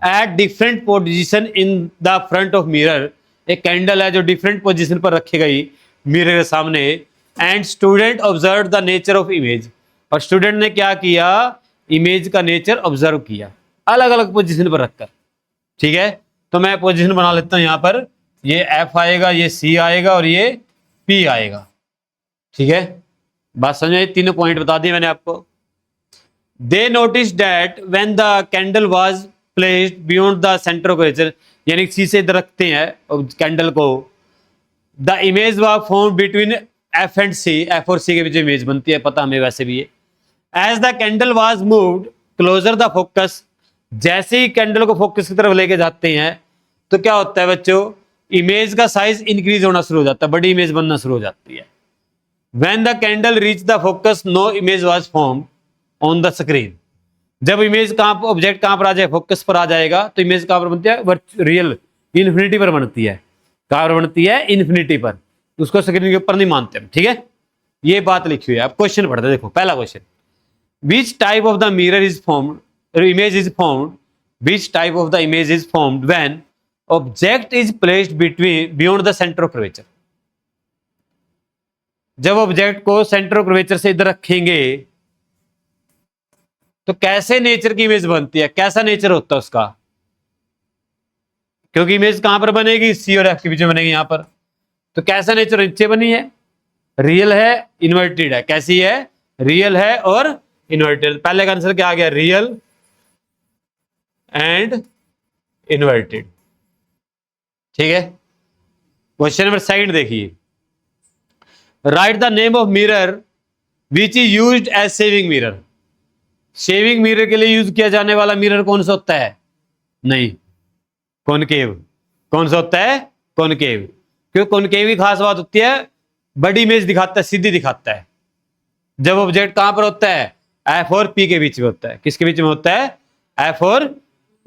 at different position in the front of mirror. एक कैंडल है जो डिफरेंट पोजीशन पर रखी गई मिरर के सामने। And student observe the nature of image. और स्टूडेंट ने क्या किया? इमेज का नेचर ऑब्जर्व किया, अलग अलग पोजीशन पर रखकर। ठीक है, तो मैं पोजीशन बना लेता हूं। यहां पर ये एफ आएगा, ये सी आएगा, और ये पी आएगा। ठीक है, बात समझ में? तीनों पॉइंट बता दिए मैंने आपको। They notice that when the candle was placed beyond the centre of curvature, यानी शीशे इधर रखते हैं कैंडल को। The image was form between F and C. F और सी के बीच इमेज बनती है, पता हमें वैसे भी है। As the candle was moved closer the focus, जैसे ही कैंडल को फोकस की तरफ लेके जाते हैं तो क्या होता है बच्चों? इमेज का साइज इंक्रीज होना शुरू हो जाता है, बड़ी इमेज बनना शुरू हो जाती है। When the candle reached the focus, no image was formed on the screen. जब इमेज कहां, ऑब्जेक्ट कहां पर आ जाए? फोकस पर आ जाएगा, तो इमेज कहां पर बनती है? रियल इन्फिनिटी पर बनती है। कहां पर बनती है? इन्फिनिटी पर। उसको स्क्रीन के ऊपर नहीं मानते हम। ठीक है, ये बात लिखी हुई है। अब क्वेश्चन पढ़ते हैं, देखो पहला question. Which type of the mirror is formed, image is formed, which type of the image is formed when object is placed between beyond the centre of curvature. जब ऑब्जेक्ट को सेंटर ऑफ कर्वेचर से इधर रखेंगे तो कैसे nature की image बनती है? कैसा नेचर होता है उसका? क्योंकि इमेज कहां पर बनेगी? सी और एफ के बीच में बनेगी यहां पर। तो कैसा नेचर नीचे बनी है? रियल है, इन्वर्टेड है। कैसी है? रियल है और इन्वर्टेड। पहले का आंसर क्या आ गया? Real and inverted. ठीक है, क्वेश्चन नंबर 2 देखिए। Write the name of mirror which is used as saving mirror. Shaving mirror के लिए यूज किया जाने वाला मिरर कौन सा होता है? नहीं, कॉनकेव। कौन सा होता है? कॉनकेव। क्यों? कॉनकेव की खास बात होती है, बड़ी इमेज दिखाता है, सीधी दिखाता है। जब ऑब्जेक्ट कहां पर होता है? एफ और पी के बीच में होता है। किसके बीच में होता है? एफ और,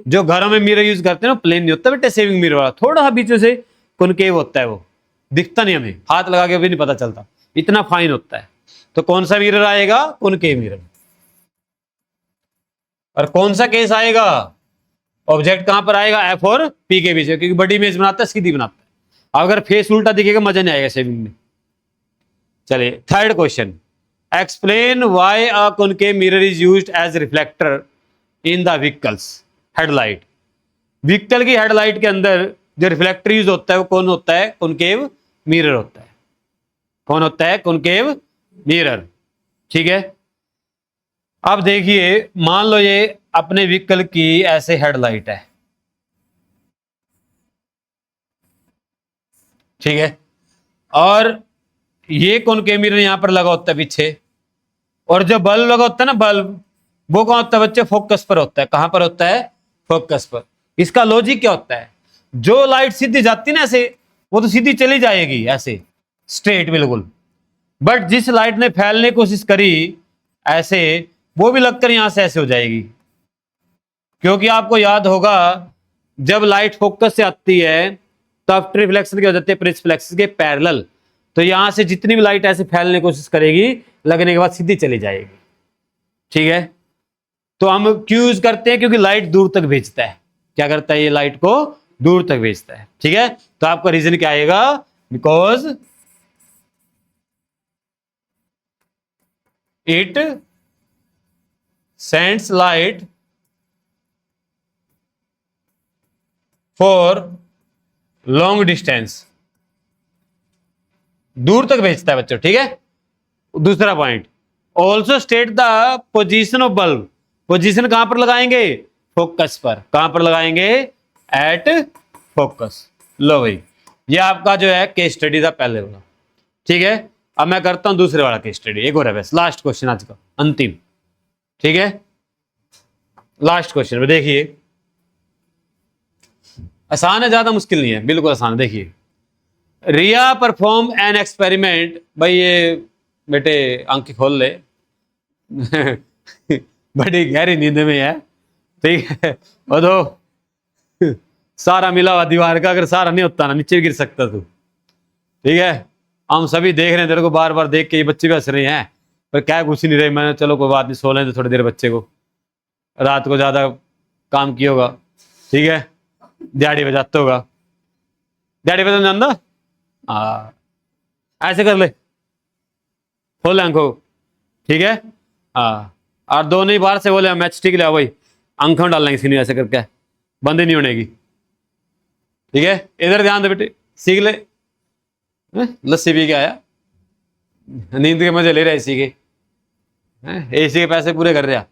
जो घरों में मिरर यूज करते हैं ना, प्लेन नहीं होता बेटे शेविंग मिरर वाला, थोड़ा सा बीच में से कॉनकेव होता है। वो दिखता नहीं, हमें हाथ लगा के भी नहीं पता चलता, इतना फाइन होता है। तो कौन सा मिरर आएगा? Concave mirror. और कौन सा केस आएगा? ऑब्जेक्ट कहां पर आएगा? एफ और पी के बीच में, क्योंकि बड़ी इमेज बनाता है, सीधी बनाता है। अगर फेस उल्टा दिखेगा मजा नहीं आएगा शेविंग में। चलिए 3rd question. Explain why a concave mirror is used as reflector in the vehicles headlight. Vehicle की हेडलाइट के अंदर जो रिफ्लेक्टर यूज होता है वो कौन होता है? कॉनकेव मिरर होता है। कौन होता है? Concave mirror. ठीक है, अब देखिए मान लो ये अपने व्हीकल की ऐसे हेडलाइट है, ठीक है, और ये कॉनकेव मिरर यहां पर लगा होता है पीछे, और जो बल्ब लगा होता है ना, बल्ब, वो कहां होता है बच्चे? फोकस पर होता है। कहां पर होता है? फोकस पर। इसका लॉजिक क्या होता है? जो लाइट सीधी जाती है ना ऐसे, वो तो सीधी चली जाएगी ऐसे स्ट्रेट बिल्कुल, बट जिस लाइट ने फैलने की कोशिश करी ऐसे, वो भी लगकर यहां से ऐसे हो जाएगी। क्योंकि आपको याद होगा जब लाइट फोकस से आती है तो आफ्टर रिफ्लेक्शन क्या हो जाते हैं? प्रिंसिपल के पैरेलल। तो यहां से जितनी भी लाइट ऐसे फैलने की कोशिश करेगी, लगने के बाद सीधी चली जाएगी। ठीक है, तो हम क्यों यूज करते हैं? क्योंकि लाइट दूर तक भेजता है। क्या करता है? ये लाइट को दूर तक भेजता है। ठीक है, तो आपका रीजन क्या आएगा? Because it sends light for long distance, दूर तक भेजता है बच्चों। ठीक है, दूसरा point, also state the position of bulb. Position कहां पर लगाएंगे? फोकस पर। कहां पर लगाएंगे? At focus. लो भाई, ये आपका जो है केस स्टडी था पहले वाला। ठीक है, अब मैं करता हूं दूसरे वाला केस स्टडी, एक और है बस, लास्ट क्वेश्चन आज का, अंतिम। ठीक है, लास्ट क्वेश्चन में देखिए, आसान है, ज्यादा मुश्किल नहीं है, बिल्कुल आसान है। देखिए, रिया परफॉर्म एन एक्सपेरिमेंट। भाई ये बेटे आंखें खोल ले बड़ी गहरी नींद में है। ठीक है, और तो सारा मिला हुआ दीवार का, अगर सारा नहीं होता ना नीचे भी गिर सकता तू। ठीक है, हम सभी देख रहे हैं तेरे को, बार बार देख के ये बच्चे भी हंस रहे हैं, पर क्या कुछ नहीं रहे। मैंने चलो कोई बात नहीं, सो लें तो थोड़ी देर बच्चे को, रात को ज्यादा काम किया होगा। ठीक है, दिहाड़ी बजाते होगा, दिहाड़ी बजाना जानता? हाँ, ऐसे कर ले, खोल आंखों। ठीक है, हाँ, और दो नहीं बाहर से बोले मैच ठीक ले भाई, आंखों डाल लेंगे सीनी ऐसे करके, बंद ही नहीं होने की। ठीक है, इधर ध्यान दे बेटे, सीख ले। लस्सी पी के आया, नींद के मजे ले रहा है एसी के, एसी के पैसे पूरे कर रहा।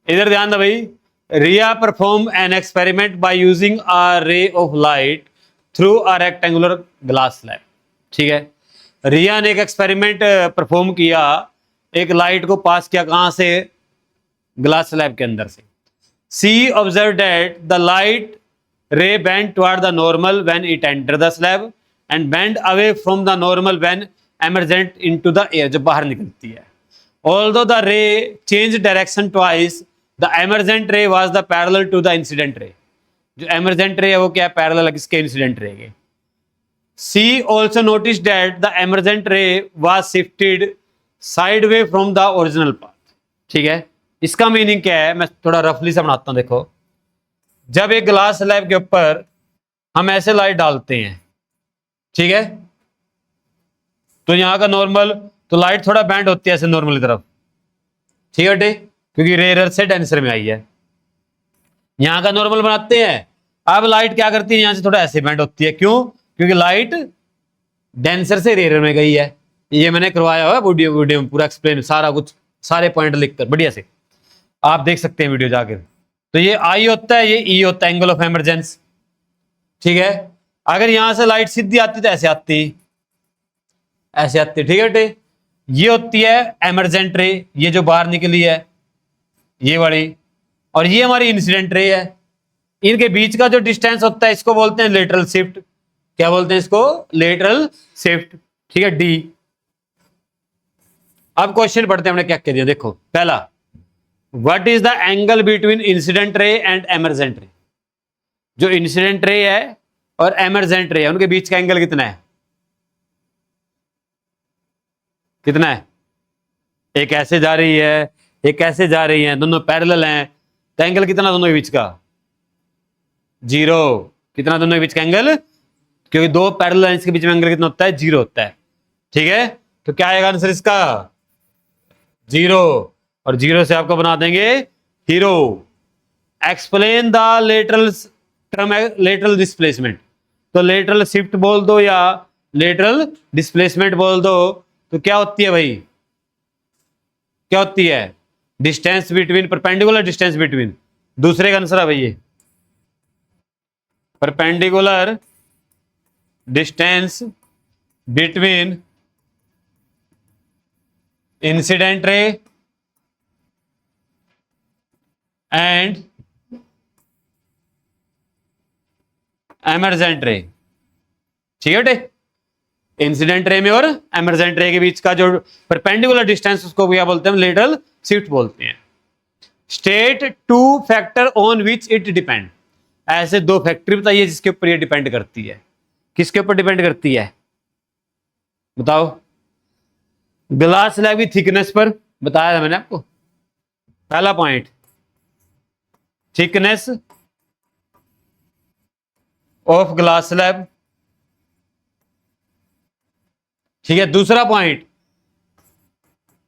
इधर ध्यान दे भाई, Riya perform an experiment by using a ray of light through a rectangular glass slab. ठीक है, रिया ने एक एक्सपेरिमेंट परफॉर्म किया, एक लाइट को पास किया, कहां से? ग्लास स्लैब के अंदर से। See observe that the light ray bend toward the normal when it enter the slab and bend away from the normal when emergent into the air, जब बाहर निकलती है। Although the ray change direction twice, the emergent ray was the parallel to the incident ray. जो emergent रे है वो क्या है? पैरेलल किसके? इंसिडेंट रे के। She also noticed that the emergent ray was shifted sideway from the original path. ठीक है, इसका मीनिंग क्या है? मैं थोड़ा रफली समझाता हूं। देखो, जब एक ग्लास स्लैब के ऊपर हम ऐसे लाइट डालते हैं, ठीक है, तो यहां का नॉर्मल, तो लाइट थोड़ा बैंड होती है ऐसे नॉर्मल की तरफ। ठीक है बेटे, क्योंकि रेयर से डेंसर में आई है, यहां का नॉर्मल बनाते हैं। अब लाइट क्या करती है? यहां से थोड़ा ऐसे बैंड होती है। क्यों? क्योंकि लाइट डेंसर से रेयर में गई है। ये मैंने करवाया हुआ वीडियो में पूरा एक्सप्लेन, सारा कुछ, सारे पॉइंट लिखकर बढ़िया से आप देख सकते हैं वीडियो जाकर। तो ये आई होता है, ये ई होता है, एंगल ऑफ एमरजेंस। ठीक है, अगर यहां से लाइट सीधी आती तो ऐसे आती, ऐसे आती। ठीक है बेटे, ये होती है एमरजेंट रे, ये जो बाहर निकली है ये वाली, और ये हमारी इंसिडेंट रे है। इनके बीच का जो डिस्टेंस होता है इसको बोलते हैं लेटरल शिफ्ट। क्या बोलते हैं इसको? Lateral shift. ठीक है, डी। अब क्वेश्चन पढ़ते हैं, हमने क्या कह दिया। देखो, पहला, what is the angle between incident ray and emergent रे। जो इंसिडेंट रे है और एमरजेंट रे है, उनके बीच का एंगल कितना है? कितना है? एक ऐसे जा रही है, एक ऐसे जा रही है, दोनों पैरेलल हैं, तो एंगल कितना दोनों के बीच का? 0। कितना दोनों के बीच का एंगल? क्योंकि दो पैरेलल लाइंस के बीच में एंगल कितना होता है? 0 होता है। ठीक है, तो क्या आएगा आंसर इसका? 0। और 0 से आपको बना देंगे hero. Explain the lateral term, lateral displacement. तो लेटरल शिफ्ट बोल दो या लेटरल डिस्प्लेसमेंट बोल दो, तो क्या होती है भाई, क्या होती है, distance between, perpendicular distance between, दूसरे का आंसर है भाई ये, perpendicular distance between incident ray and emergent रे। ठीक है बेटे, इंसिडेंट रे में और एमरजेंट रे के बीच का जो परपेंडिकुलर डिस्टेंस उसको क्या बोलते हैं, लेटरल शिफ्ट बोलते हैं। State two factor on which it depend, ऐसे दो फैक्टर बताइए जिसके ऊपर ये डिपेंड करती है। किसके ऊपर डिपेंड करती है बताओ? ग्लास स्लैब की थिकनेस पर, बताया था मैंने आपको। पहला point thickness of glass slab, ठीक है। दूसरा पॉइंट,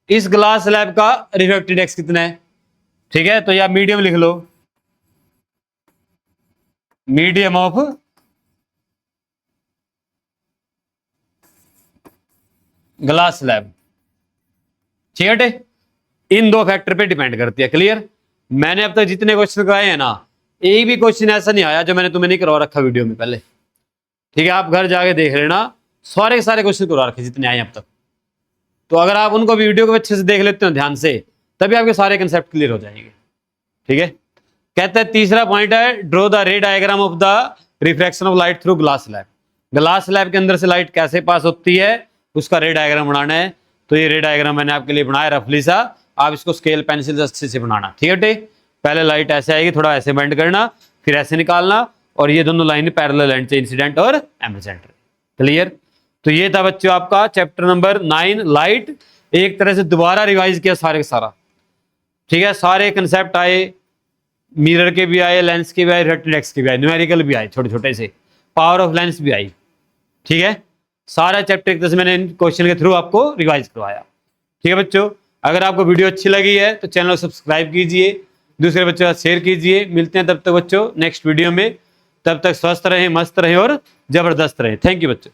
इस ग्लास स्लैब का रिफ्रैक्टिव इंडेक्स कितना है, ठीक है। तो या मीडियम लिख लो, मीडियम ऑफ ग्लास स्लैब, ठीक है बेटे। इन दो फैक्टर पे डिपेंड करती है। क्लियर? मैंने अब तक जितने क्वेश्चन कराए हैं ना, एक भी क्वेश्चन ऐसा नहीं आया जो मैंने तुम्हें नहीं करवा रखा वीडियो में पहले। ठीक है, आप घर जाके देख लेना, सारे के सारे क्वेश्चन करवा रखे जितने आए अब तक। तो अगर आप उनको वीडियो को अच्छे से देख लेते हो ध्यान से, तभी आपके सारे कंसेप्ट क्लियर हो जाएंगे। ठीक है, कहते हैं तीसरा पॉइंट है, ड्रॉ द रे diagram of the refraction of light through glass slab. Glass slab के अंदर से लाइट कैसे पास होती है उसका रे डायग्राम बनाना है। तो ये रे डायग्राम मैंने आपके लिए बनाया रफली सा, आप इसको स्केल पेंसिल से अच्छे से बनाना। ठीक है बेटे, पहले लाइट ऐसे आएगी, थोड़ा ऐसे बेंड करना, फिर ऐसे निकालना, और ये दोनों लाइन पैरेलल एंड से इंसिडेंट और एमरजेंट। क्लियर? तो ये था बच्चों आपका चैप्टर नंबर 9 लाइट, एक तरह से दोबारा रिवाइज किया सारे का सारा। ठीक है, सारे कंसेप्ट आए, मिरर के भी आए, लेंस के भी आए, रिफ्रैक्टिव इंडेक्स के भी आए, न्यूमेरिकल भी आए छोटे छोटे से, पावर ऑफ लेंस भी आई। ठीक है, सारा चैप्टर एक तरह से मैंने क्वेश्चन के थ्रू आपको रिवाइज करवाया। ठीक है बच्चों, अगर आपको वीडियो अच्छी लगी है तो चैनल को सब्सक्राइब कीजिए, दूसरे बच्चों का शेयर कीजिए। मिलते हैं तब तक बच्चों नेक्स्ट वीडियो में, तब तक स्वस्थ रहें, मस्त रहें और जबरदस्त रहें। थैंक यू बच्चों।